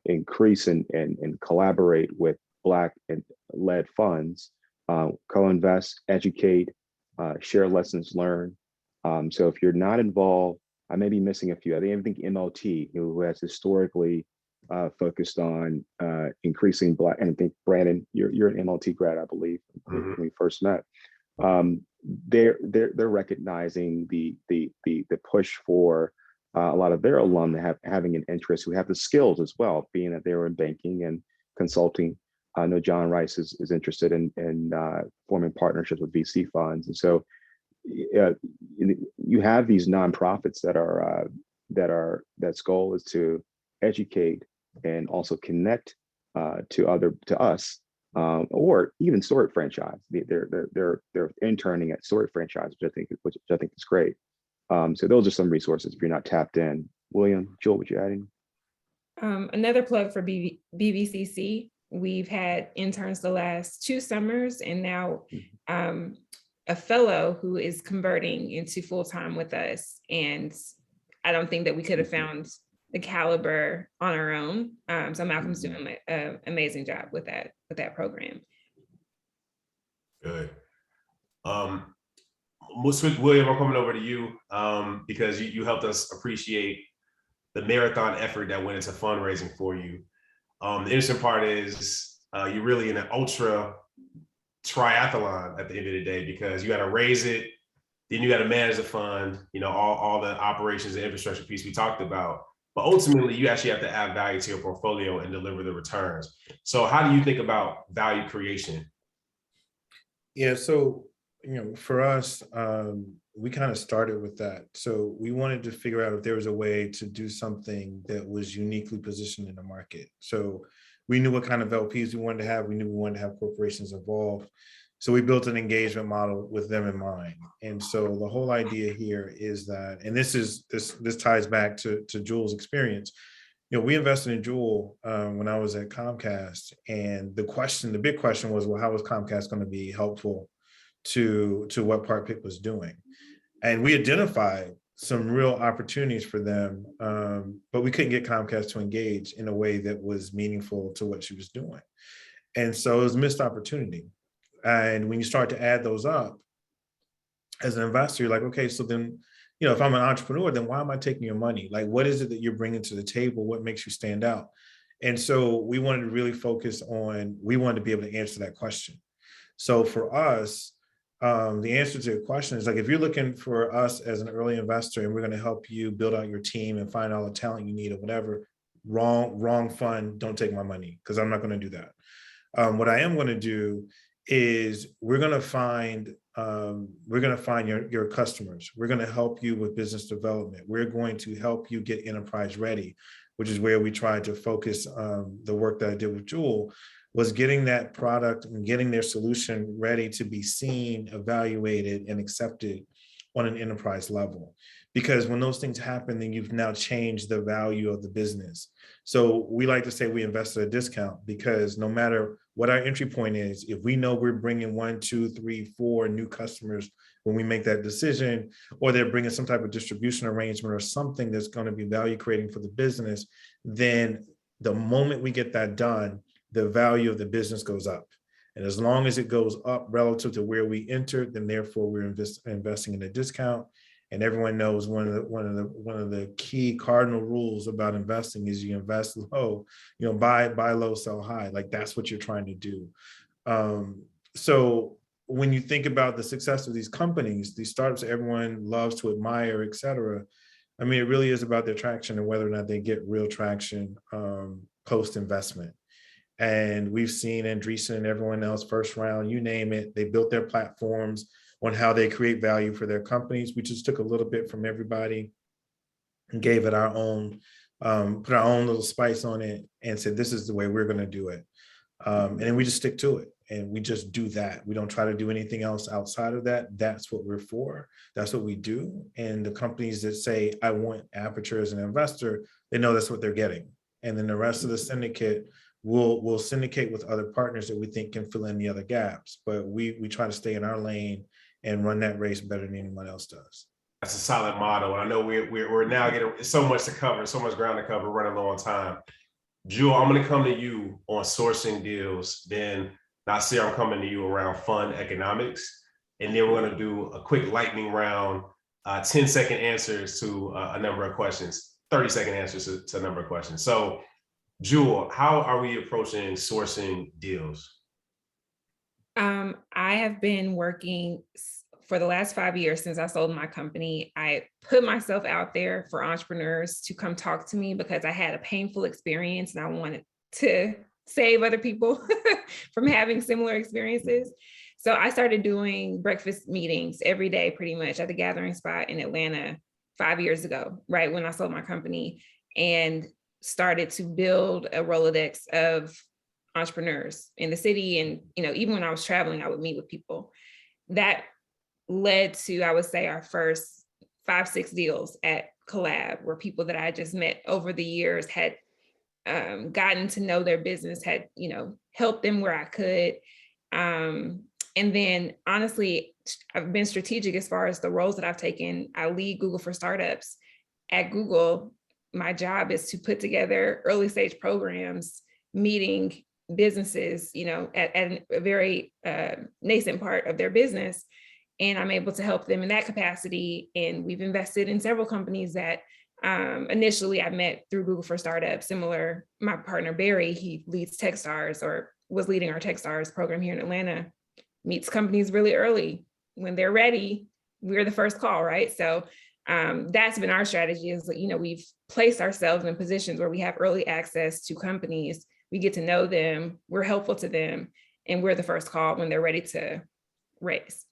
increase and collaborate with Black led funds, co-invest, educate, share lessons learned. So if you're not involved, I may be missing a few. I think MLT, who has historically focused on increasing Black, and I think Brandon, you're an MLT grad, I believe, when we first met. They're recognizing the push for a lot of their alum having an interest, who have the skills as well, being that they were in banking and consulting. I know John Rice is interested in forming partnerships with VC funds, and so you have these nonprofits that's goal is to educate and also connect to us, or even Story Franchise. They're interning at Story Franchise, which I think is great. So those are some resources if you're not tapped in. William, Joel, would you add in? Another plug for BVCC. We've had interns the last 2 summers, and now a fellow who is converting into full-time with us. And I don't think that we could have found the caliber on our own. So Malcolm's doing an amazing job with that program. Good. William, I'm coming over to you because you helped us appreciate the marathon effort that went into fundraising for you. The interesting part is you're really in an ultra triathlon at the end of the day, because you got to raise it, then you got to manage the fund, all the operations and infrastructure piece we talked about. But ultimately, you actually have to add value to your portfolio and deliver the returns. So how do you think about value creation? Yeah, so for us, we kind of started with that. So we wanted to figure out if there was a way to do something that was uniquely positioned in the market. So we knew what kind of LPs we wanted to have. We knew we wanted to have corporations involved. So we built an engagement model with them in mind. And so the whole idea here is that, and this ties back to Joel's experience. We invested in Joel when I was at Comcast, and the big question was, well, how was Comcast going to be helpful to what PartPick was doing? And we identified some real opportunities for them, but we couldn't get Comcast to engage in a way that was meaningful to what she was doing. And so it was a missed opportunity. And when you start to add those up as an investor, you're like, okay, so then, if I'm an entrepreneur, then why am I taking your money? Like, what is it that you're bringing to the table? What makes you stand out? And so we wanted to really focus on, we wanted to be able to answer that question. So for us, the answer to your question is, like, if you're looking for us as an early investor and we're going to help you build out your team and find all the talent you need or whatever, wrong fund, don't take my money, because I'm not going to do that. What I am going to do is we're going to find your customers. We're going to help you with business development. We're going to help you get enterprise ready, which is where we tried to focus the work that I did with Jewel, was getting that product and getting their solution ready to be seen, evaluated, and accepted on an enterprise level. Because when those things happen, then you've now changed the value of the business. So we like to say we invest at a discount, because no matter what our entry point is, if we know we're bringing 1, 2, 3, 4 new customers when we make that decision, or they're bringing some type of distribution arrangement or something that's going to be value creating for the business, then the moment we get that done, the value of the business goes up. And as long as it goes up relative to where we entered, then therefore we're investing in a discount. And everyone knows one of the key cardinal rules about investing is you invest low, buy low, sell high. Like, that's what you're trying to do. So when you think about the success of these companies, these startups that everyone loves to admire, et cetera, I mean, it really is about their traction and whether or not they get real traction post-investment. And we've seen Andreessen and everyone else, first round, you name it, they built their platforms on how they create value for their companies. We just took a little bit from everybody and gave it our own, put our own little spice on it and said, this is the way we're going to do it. And then we just stick to it, and we just do that. We don't try to do anything else outside of that. That's what we're for. That's what we do. And the companies that say, I want Aperture as an investor, they know that's what they're getting. And then the rest of the syndicate we'll syndicate with other partners that we think can fill in the other gaps. But we try to stay in our lane and run that race better than anyone else does. That's a solid motto. And I know we're now getting so much to cover, so much ground to cover, running low on time. Jewel, I'm going to come to you on sourcing deals. Then Nasir, I'm coming to you around fund economics. And then we're going to do a quick lightning round, 10-second answers to a number of questions, 30-second answers to a number of questions. So Jewel, how are we approaching sourcing deals? I have been working for the last 5 years since I sold my company. I put myself out there for entrepreneurs to come talk to me because I had a painful experience and I wanted to save other people from having similar experiences. So I started doing breakfast meetings every day, pretty much at the Gathering Spot in Atlanta 5 years ago, right when I sold my company, and started to build a Rolodex of entrepreneurs in the city. And, even when I was traveling, I would meet with people. That led to, I would say, our first 5-6 deals at Collab, where people that I just met over the years had gotten to know their business, had, helped them where I could. And then honestly, I've been strategic as far as the roles that I've taken. I lead Google for Startups. At Google, my job is to put together early stage programs, meeting businesses, at a very nascent part of their business. And I'm able to help them in that capacity. And we've invested in several companies that initially I met through Google for Startups. Similar, my partner, Barry, he leads Techstars, or was leading our Techstars program here in Atlanta, meets companies really early. When they're ready, we're the first call, right? So that's been our strategy, is we've placed ourselves in positions where we have early access to companies. We get to know them, we're helpful to them, and we're the first call when they're ready to raise.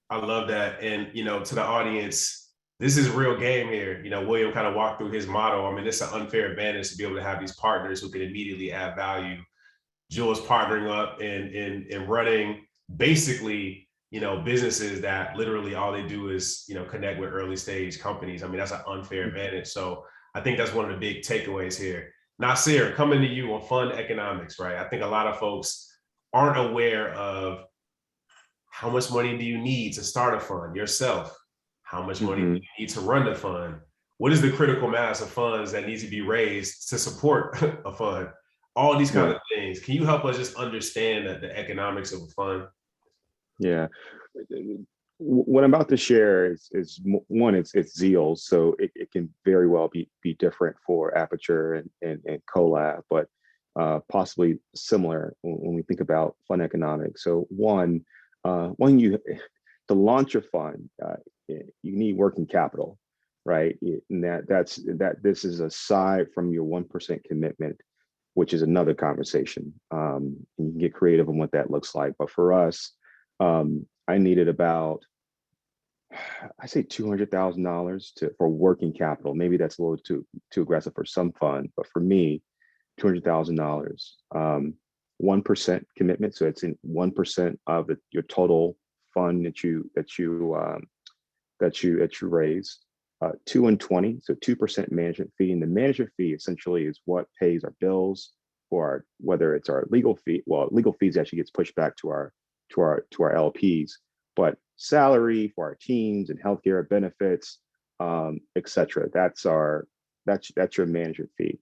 I love that. And, to the audience, this is real game here. William kind of walked through his motto. I mean, it's an unfair advantage to be able to have these partners who can immediately add value. Jewel's partnering up and running basically, businesses that literally all they do is, connect with early stage companies. I mean, that's an unfair advantage. So I think that's one of the big takeaways here. Nasir, coming to you on fund economics, right? I think a lot of folks aren't aware of how much money do you need to start a fund yourself? How much money do you need to run the fund? What is the critical mass of funds that needs to be raised to support a fund? All these kind of things. Can you help us just understand the economics of a fund? Yeah. What I'm about to share is one, it's Zeal, so it can very well be different for Aperture and Collab, but possibly similar when we think about fund economics. So one, to launch a fund, you need working capital. right? And this is aside from your 1% commitment, which is another conversation. And you can get creative on what that looks like. But for us, I needed about, I say $200,000 for working capital. Maybe that's a little too aggressive for some fund, but for me, $200,000, 1% commitment. So it's in 1% of your total fund that you raise. 2 and 20, so 2% management fee, and the management fee essentially is what pays our bills, or whether it's our legal fee. Well, legal fees actually gets pushed back to our LPs, but salary for our teams and healthcare benefits, etc. That's your management fee.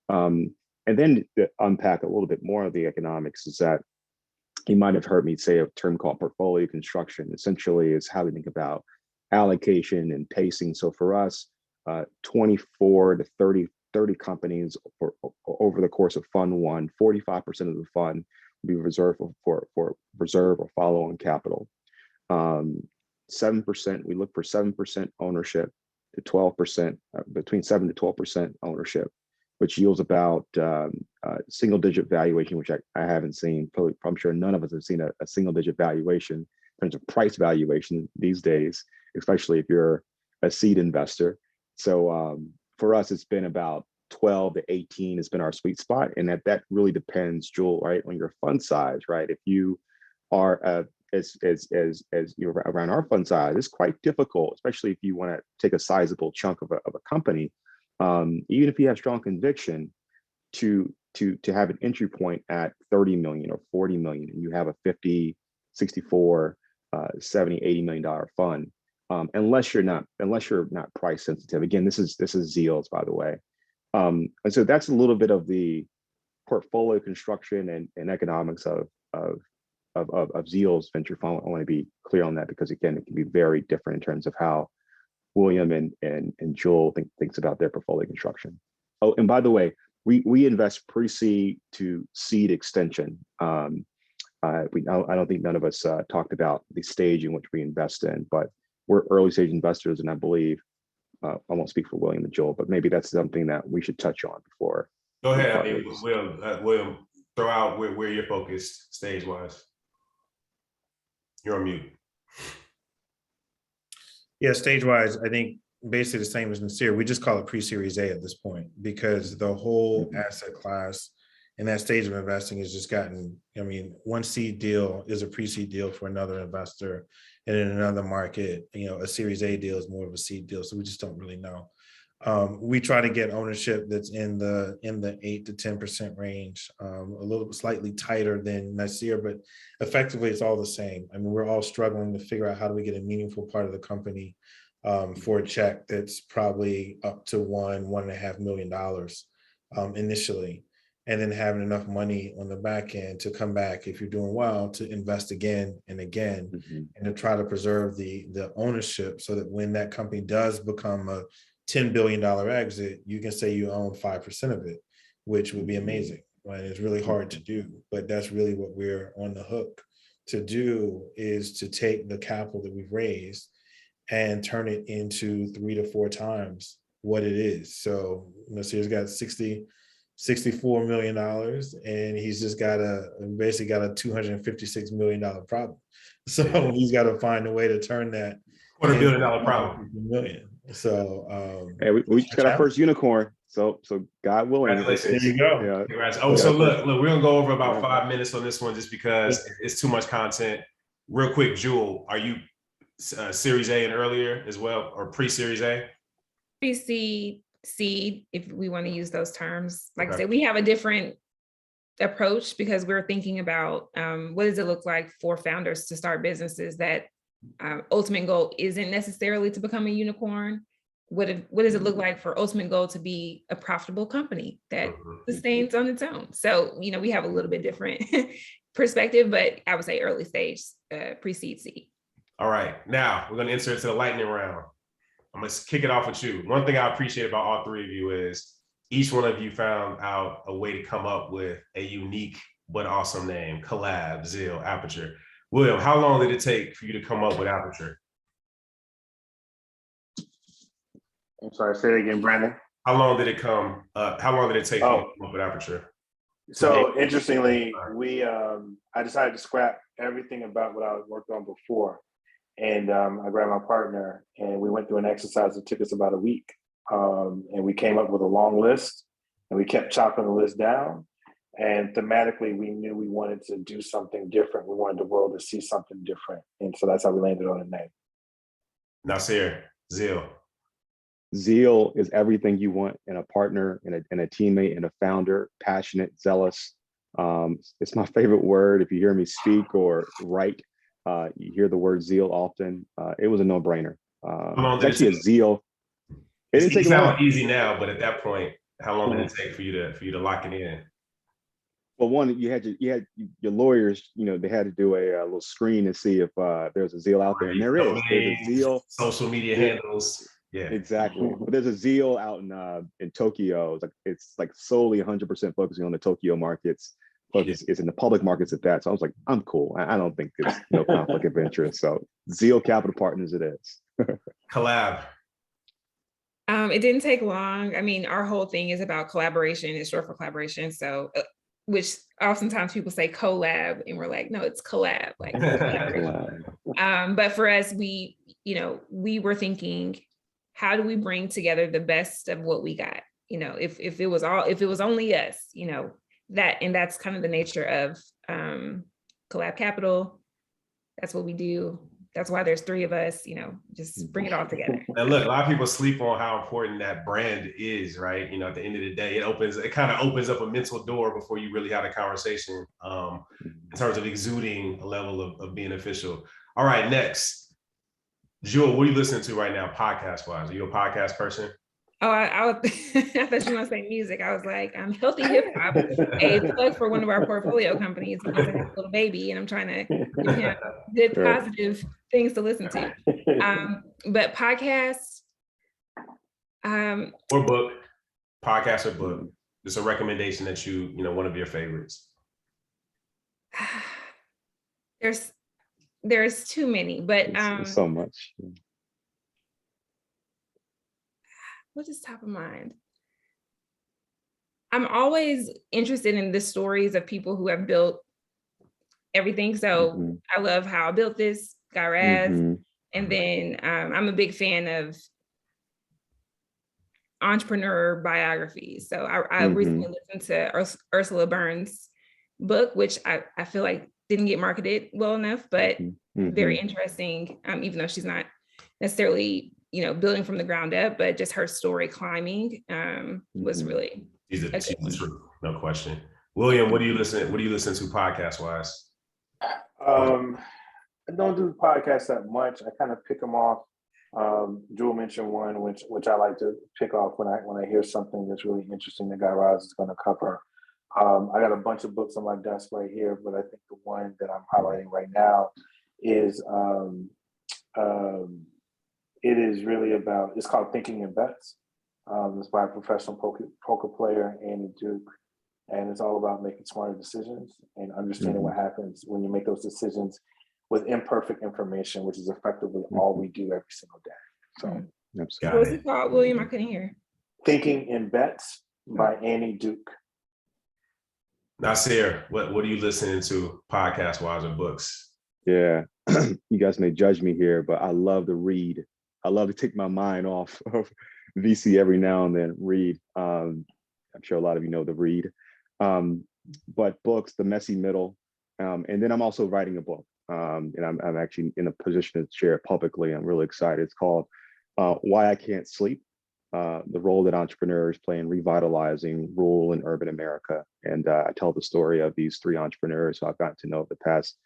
And then to unpack a little bit more of the economics is that you might have heard me say a term called portfolio construction. Essentially, is how we think about allocation and pacing. So for us, 24 to 30 companies over the course of Fund 1, 45% of the fund will be reserved for reserve or follow-on capital. 7%, we look for 7% ownership to 12%, between 7 to 12% ownership, which yields about single-digit valuation, which I haven't seen. I'm sure none of us have seen a single-digit valuation in terms of price valuation these days, especially if you're a seed investor. So for us, it's been about 12 to 18 has been our sweet spot, and that really depends, Jewel, right, on your fund size, right? If you are as you're around our fund size, it's quite difficult, especially if you want to take a sizable chunk of a company, even if you have strong conviction, to have an entry point at 30 million or 40 million, and you have a 50, 64, 70, 80 million dollar fund, unless you're not price sensitive. Again, this is Zeal's, by the way. And so that's a little bit of the portfolio construction and economics of Zeal's venture fund. I want to be clear on that, because again, it can be very different in terms of how William and Joel thinks about their portfolio construction. Oh, and by the way, we invest pre-seed to seed extension. I don't think none of us talked about the stage in which we invest in, but we're early stage investors, and I believe I won't speak for William and Joel, but maybe that's something that we should touch on before. Go ahead. I mean, William, throw out where you're focused stage wise. You're on mute. Yeah, stage wise, I think basically the same as Nasir. We just call it pre-series A at this point, because the whole asset class and that stage of investing has just gotten, I mean, one seed deal is a pre-seed deal for another investor, and in another market, a series A deal is more of a seed deal. So we just don't really know. We try to get ownership that's in the 8 to 10% range, a little slightly tighter than Nasir, but effectively it's all the same. I mean, we're all struggling to figure out how do we get a meaningful part of the company for a check that's probably up to $1.5 million initially, and then having enough money on the back end to come back, if you're doing well, to invest again and again, and to try to preserve the ownership, so that when that company does become a $10 billion exit, you can say you own 5% of it, which would be amazing. Right? It's really hard to do, but that's really what we're on the hook to do, is to take the capital that we've raised and turn it into 3 to 4 times what it is. So Nasir's got $64 million, and he's just basically got a $256 million problem. So he's got to find a way to turn that $250 million problem. Million. So hey, we just got our first unicorn. So God willing. Congratulations. There you go. Yeah. Congrats. Oh, so look, we're gonna go over about 5 minutes on this one, just because it's too much content. Real quick, Jewel, are you Series A and earlier as well, or pre-Series A? Pre-seed, seed, if we want to use those terms. Like I said, we have a different approach, because we're thinking about what does it look like for founders to start businesses that ultimate goal isn't necessarily to become a unicorn. What does it look like for ultimate goal to be a profitable company that sustains on its own? So, we have a little bit different perspective, but I would say early stage, pre-seed, seed. All right, now we're going to enter into the lightning round. I'm going to kick it off with you. One thing I appreciate about all three of you is each one of you found out a way to come up with a unique but awesome name: Collab, Zeal, Aperture. William, how long did it take for you to come up with Aperture? I'm sorry, say it again, Brandon. How long did it come? How long did it take you to Oh. come up with Aperture? So interestingly, I decided to scrap everything about what I worked on before. And I grabbed my partner and we went through an exercise that took us about a week. And we came up with a long list and we kept chopping the list down. And thematically, we knew we wanted to do something different. We wanted the world to see something different. And so that's how we landed on the name. Nasir, Zeal. Zeal is everything you want in a partner, and a teammate, and a founder. Passionate, zealous. It's my favorite word. If you hear me speak or write, you hear the word zeal often. It was a no-brainer. It's actually a zeal. It didn't take long. Easy now, but at that point, how long did it take for you to lock it in? Well, one, you had your lawyers. You know, they had to do a little screen to see if there's a Zeal out there, and there is. There's a Zeal. Social media handles. Yeah, exactly. But there's a Zeal out in Tokyo. It's like solely 100% focusing on the Tokyo markets. But it's in the public markets at that. So I was like, I'm cool. I don't think there's no conflict of interest. So Zeal Capital Partners, it is. Collab. It didn't take long. I mean, our whole thing is about collaboration. It's short for collaboration. So, which oftentimes people say collab, and we're like, no, it's collab. Like, but for us, we were thinking, how do we bring together the best of what we got? You know, if it was only us, you know, that's kind of the nature of Collab Capital. That's what we do. That's why there's three of us, you know, just bring it all together. And look, a lot of people sleep on how important that brand is, right? You know, at the end of the day, it kind of opens up a mental door before you really have a conversation in terms of exuding a level of being official. All right, next. Jewel, what are you listening to right now, podcast-wise? Are you a podcast person? Oh, I thought you were gonna say music. I was like, I'm healthy hip hop, a plug for one of our portfolio companies because I have a little baby and I'm trying to give him good, positive things to listen to. But podcasts, or book, podcast or book. It's a recommendation that you know, one of your favorites. There's too many, but there's so much. What is top of mind? I'm always interested in the stories of people who have built everything. So I love how I built this, got Raz. And then I'm a big fan of entrepreneur biographies. So I recently listened to Ursula Burns' book, which I feel like didn't get marketed well enough, but very interesting, even though she's not necessarily, you know, building from the ground up, but just her story climbing was really. She's the truth, no question. William, what do you listen to podcast wise? I don't do podcasts that much. I kind of pick them off. Jewel mentioned one, which I like to pick off when I hear something that's really interesting that Guy Raz is going to cover. I got a bunch of books on my desk right here, but I think the one that I'm highlighting right now is it is really about, it's called Thinking in Bets. It's by a professional poker player, Annie Duke. And it's all about making smarter decisions and understanding what happens when you make those decisions with imperfect information, which is effectively all we do every single day. So, what was it called, William? I couldn't hear. Thinking in Bets by Annie Duke. Nasir, what are you listening to podcast wise or books? Yeah, you guys may judge me here, but I love to read. I love to take my mind off of VC every now and then, read. I'm sure a lot of you know the read. But books, the messy middle. And then I'm also writing a book. And I'm actually in a position to share it publicly. I'm really excited. It's called Why I Can't Sleep, the role that entrepreneurs play in revitalizing rural and urban America. And I tell the story of these three entrepreneurs who I've gotten to know over the past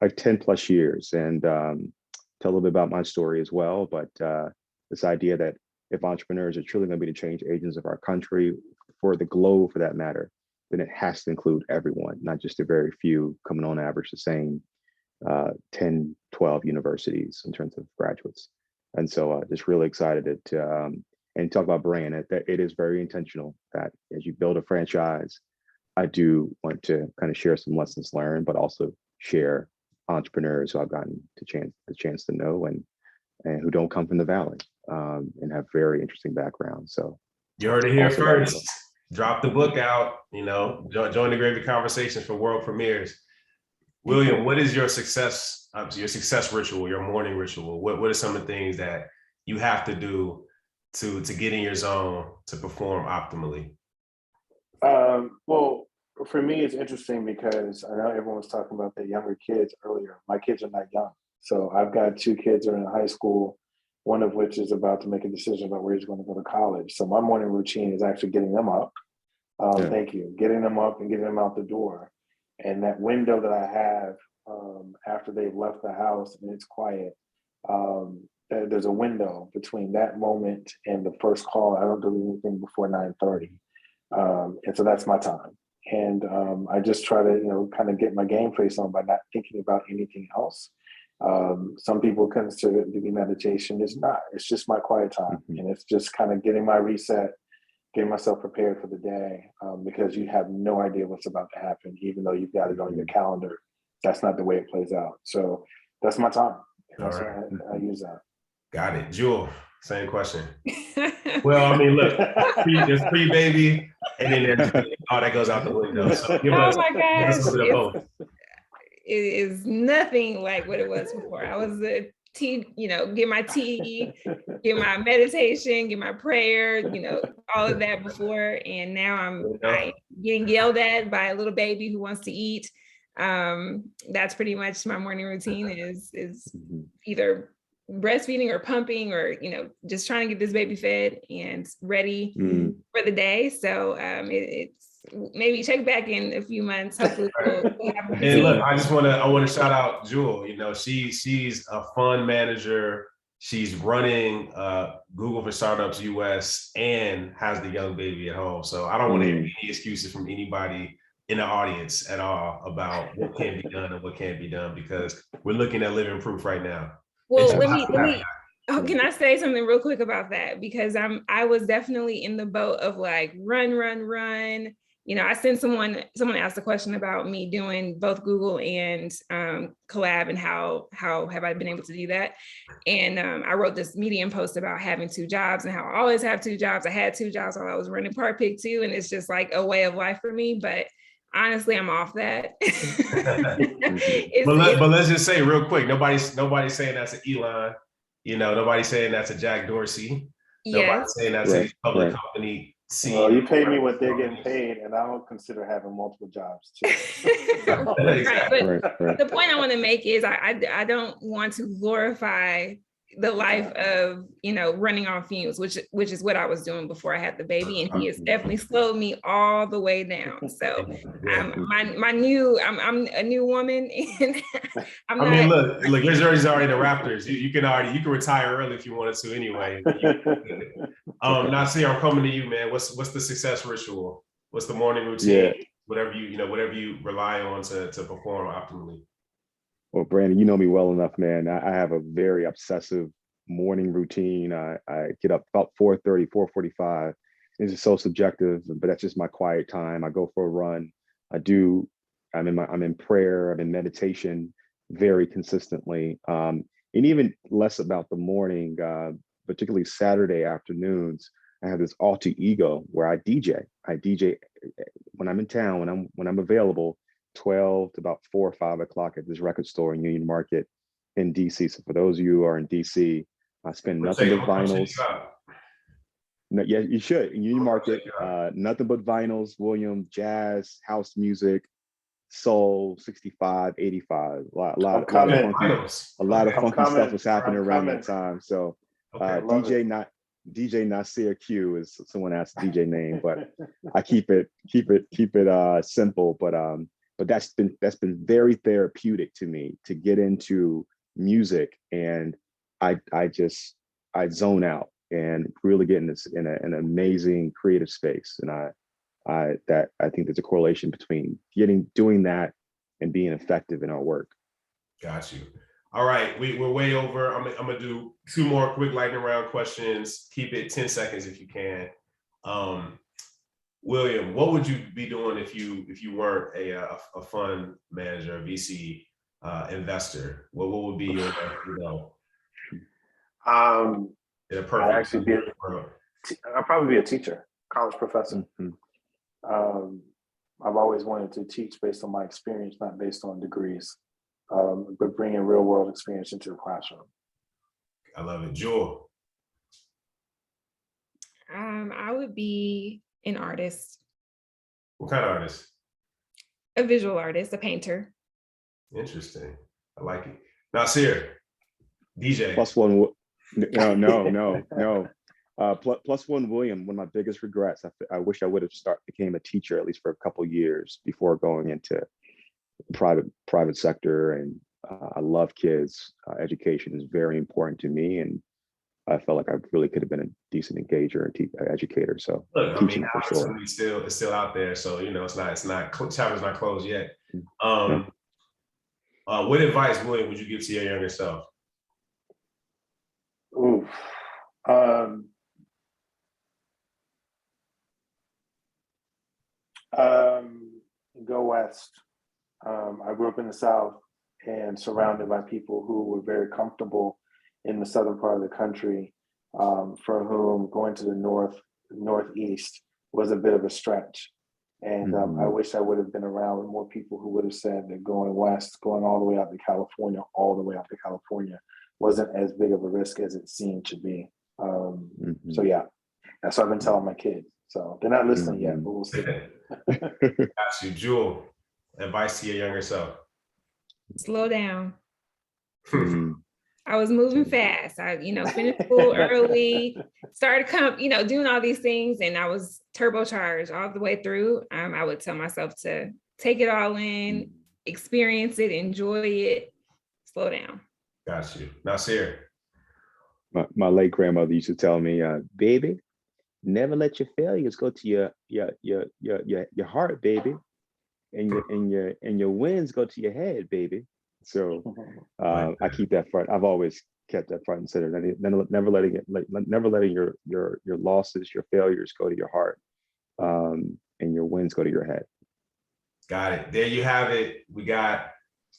like 10 plus years, and tell a little bit about my story as well. But this idea that if entrepreneurs are truly going to be the change agents of our country, for the globe for that matter, then it has to include everyone, not just a very few coming on average the same 10, 12 universities in terms of graduates. And so just really excited to, and talk about brand, that it is very intentional that as you build a franchise, I do want to kind of share some lessons learned, but also share entrepreneurs who I've gotten the chance to know, and and who don't come from the Valley, and have very interesting backgrounds. So you heard it here also love first. Drop the book out, join the Gravy Conversations for world premieres. William, what is your success ritual, your morning ritual? What are some of the things that you have to do to get in your zone to perform optimally? Well, for me, it's interesting because I know everyone was talking about the younger kids earlier. My kids are not young. So I've got 2 kids that are in high school, one of which is about to make a decision about where he's going to go to college. So my morning routine is actually getting them up. Thank you. Getting them up and getting them out the door. And that window that I have after they've left the house and it's quiet, there's a window between that moment and the first call. I don't do anything before 9:30. And so that's my time. And I just try to, kind of get my game face on by not thinking about anything else. Some people consider it to be meditation. It's not. It's just my quiet time. And it's just kind of getting my reset, getting myself prepared for the day, because you have no idea what's about to happen, even though you've got it on your calendar. That's not the way it plays out. So that's my time. That's All right. I use that. Got it. Jewel, same question. Well, I mean, look, there's pre-baby, and then there's all that goes out the window. So Oh my gosh. It is nothing like what it was before. I was a tea, get my tea, get my meditation, get my prayer, all of that before. And now I'm getting yelled at by a little baby who wants to eat. That's pretty much my morning routine is either breastfeeding or pumping or, just trying to get this baby fed and ready for the day. So it's maybe check back in a few months. Hopefully we'll have and look, I want to shout out Jewel. She's a fund manager. She's running Google for Startups US and has the young baby at home. So I don't want to hear any excuses from anybody in the audience at all about what can be done and what can't be done, because we're looking at living proof right now. Well, can I say something real quick about that? Because I was definitely in the boat of like run. I sent someone asked a question about me doing both Google and Collab and how have I been able to do that? And I wrote this Medium post about having 2 jobs and how I always have 2 jobs. I had 2 jobs while I was running Part Pick too, and it's just like a way of life for me. But honestly, I'm off that. But let's just say real quick, nobody's saying that's an Elon, nobody's saying that's a Jack Dorsey. Nobody's saying that's a public company. Well, you pay me what they're getting paid, and I don't consider having multiple jobs too. Right. But the point I want to make is I don't want to glorify the life of running on fumes, which is what I was doing before I had the baby, and he has definitely slowed me all the way down. So I'm a new woman, and look, your jersey's already the Raptors. You can retire early if you wanted to anyway. Nasir, I'm coming to you, man. What's the success ritual? What's the morning routine? Yeah. Whatever you rely on to perform optimally. Well, Brandon, you know me well enough, man. I have a very obsessive morning routine. I get up about 4:30, 4:45. This is so subjective, but that's just my quiet time. I go for a run. I'm in prayer, I'm in meditation very consistently. And even less about the morning, particularly Saturday afternoons, I have this alter ego where I DJ. I DJ when I'm in town, when I'm available, 12 to about 4 or 5 o'clock at this record store in Union Market in DC. So for those of you who are in DC, I spend nothing but vinyls. No, yeah, you should. In Union Market, nothing but vinyls, William, jazz, house music, soul, 65, 85. A lot of funky stuff was happening around that time. So DJ Nasir Q is someone asked DJ name, but I keep it simple. But that's been very therapeutic to me to get into music, and I zone out and really get in an amazing creative space. And I think there's a correlation between doing that and being effective in our work. Got you. All right, we're way over. I'm gonna do 2 more quick lightning round questions. Keep it 10 seconds if you can. William, what would you be doing if you weren't a fund manager, a VC investor? What would be your In a I'd perfect actually be, world. I'd probably be a teacher, college professor. Mhm. I've always wanted to teach based on my experience, not based on degrees, but bringing real world experience into the classroom. I love it. Jewel. I would be an artist, What kind of artist? a visual artist, a painter. Interesting. I like it. Nasir, DJ. Plus one. No. Plus one William. One of my biggest regrets. I wish I would have became a teacher at least for a couple years before going into private sector. And I love kids. Education is very important to me, and I felt like I really could have been a decent engager and educator. So Look, I teaching mean, for sure. opportunity it's still out there. So it's not chapter's not closed yet. Yeah. What advice, William, would you give to your younger self? Ooh. Go west. I grew up in the South and surrounded by people who were very comfortable in the southern part of the country, for whom going to the northeast was a bit of a stretch. And I wish I would have been around with more people who would have said that going west, going all the way out to California, wasn't as big of a risk as it seemed to be. So yeah, that's what I've been telling my kids. So they're not listening yet, but we'll see. Got you, Jewel. Advice to your younger self. Slow down. I was moving fast. I, finished school early, started doing all these things, and I was turbocharged all the way through. I would tell myself to take it all in, experience it, enjoy it, slow down. Got you. Nasir. My late grandmother used to tell me, baby, never let your failures go to your heart, baby, and your wins go to your head, baby. So I keep that front. I've always kept that front and center. Never letting your losses, your failures go to your heart, and your wins go to your head. Got it. There you have it. We got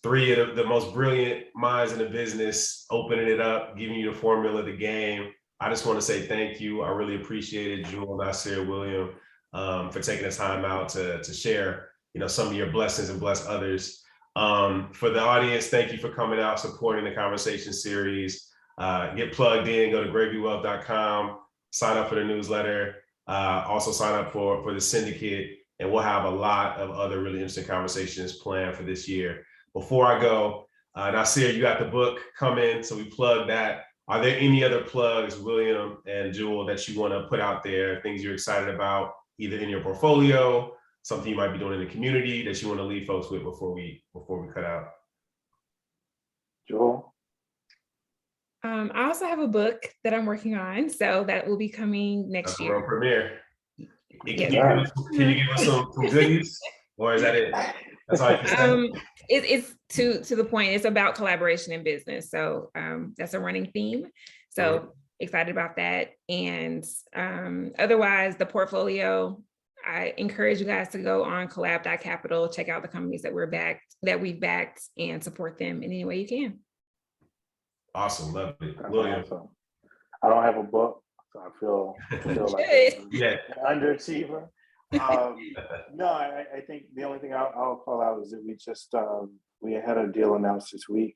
three of the most brilliant minds in the business opening it up, giving you the formula of the game. I just want to say thank you. I really appreciate it, Jewel, Nasir, William, for taking the time out to share, some of your blessings and bless others. For the audience, thank you for coming out, supporting the conversation series. Get plugged in, go to gravywealth.com, sign up for the newsletter, also sign up for the syndicate, and we'll have a lot of other really interesting conversations planned for this year. Before I go, Nasir, you got the book coming, so we plug that. Are there any other plugs, William and Jewel, that you want to put out there, things you're excited about, either in your portfolio, something you might be doing in the community that you want to leave folks with before we cut out? Jewel? I also have a book that I'm working on, so that will be coming next year. World premiere. Yes. Can you give us some goodies, or is that it? That's all you can say. It's to the point. It's about collaboration in business, so that's a running theme. So excited about that. And otherwise, the portfolio, I encourage you guys to go on collab.capital, check out the companies that we've backed, and support them in any way you can. Awesome, love it. William. Awesome. I don't have a book, so I feel like an underachiever. No, I think the only thing I'll call out is that we just we had a deal announced this week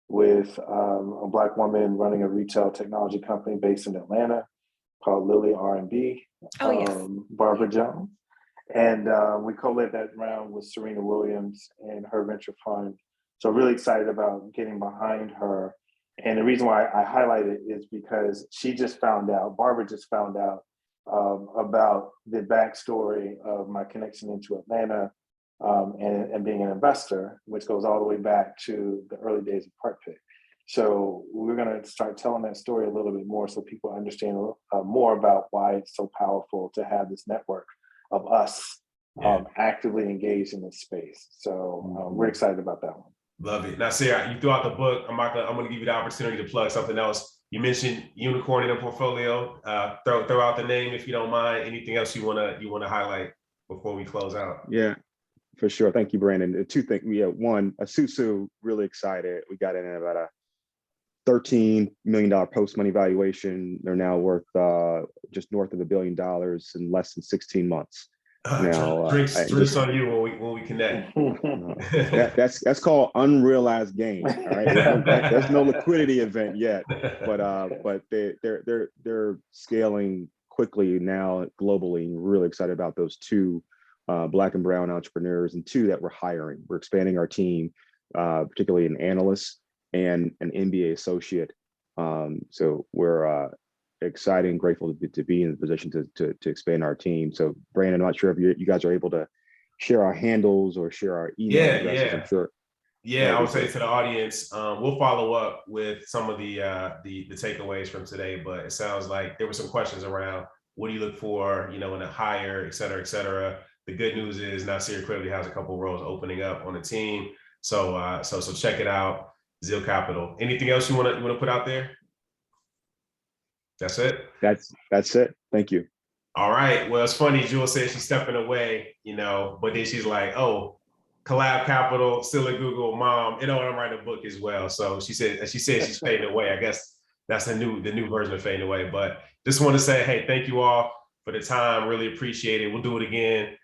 with a Black woman running a retail technology company based in Atlanta called Lily R&B. Barbara Jones. And we co-led that round with Serena Williams and her venture fund. So really excited about getting behind her. And the reason why I highlight it is because Barbara just found out about the backstory of my connection into Atlanta and being an investor, which goes all the way back to the early days of Part Pick. So we're going to start telling that story a little bit more so people understand more about why it's so powerful to have this network of us actively engaged in this space. So we're excited about that one. Love it. Now, Sarah, you threw out the book. I'm going to give you the opportunity to plug something else. You mentioned unicorn in a portfolio. Throw out the name if you don't mind. Anything else you want to highlight before we close out? Yeah, for sure. Thank you, Brandon. Two things. We have one, Susu, really excited. We got in at about $13 million post-money valuation. They're now worth just north of $1 billion in less than 16 months. Now, drinks on you when we connect. That's called unrealized gain. All right, there's no liquidity event yet, but they're scaling quickly now globally. Really excited about those two Black and brown entrepreneurs, and two that we're hiring. We're expanding our team, particularly an analyst and an MBA associate. So we're excited and grateful to be in the position to expand our team. So Brandon, I'm not sure if you guys are able to share our handles or share our email addresses. I'm sure. Yeah, I would say to the audience, we'll follow up with some of the takeaways from today, but it sounds like there were some questions around what do you look for, in a hire, et cetera, et cetera. The good news is Nasir clearly has a couple of roles opening up on the team. So so check it out, Zeal Capital. Anything else you want to put out there? That's it. That's it. Thank you. All right. Well, it's funny. Jewel said she's stepping away, but then she's like, "Oh, Collab Capital, still at Google, mom. And I'm writing a book as well." So she said she's fading away. I guess that's the new version of fading away. But just want to say, hey, thank you all for the time. Really appreciate it. We'll do it again.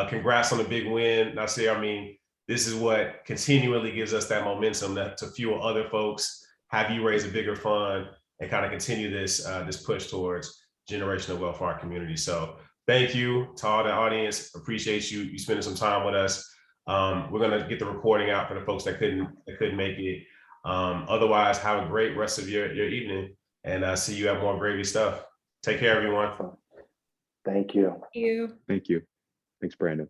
Congrats on the big win, Nasir. I mean, this is what continually gives us that momentum to fuel other folks, have you raise a bigger fund, and kind of continue this push towards generational wealth for our community. So thank you to all the audience. Appreciate you spending some time with us. We're gonna get the recording out for the folks that couldn't make it. Otherwise, have a great rest of your evening, and see you at more gravy stuff. Take care, everyone. Thank you. Thank you. Thank you. Thanks, Brandon.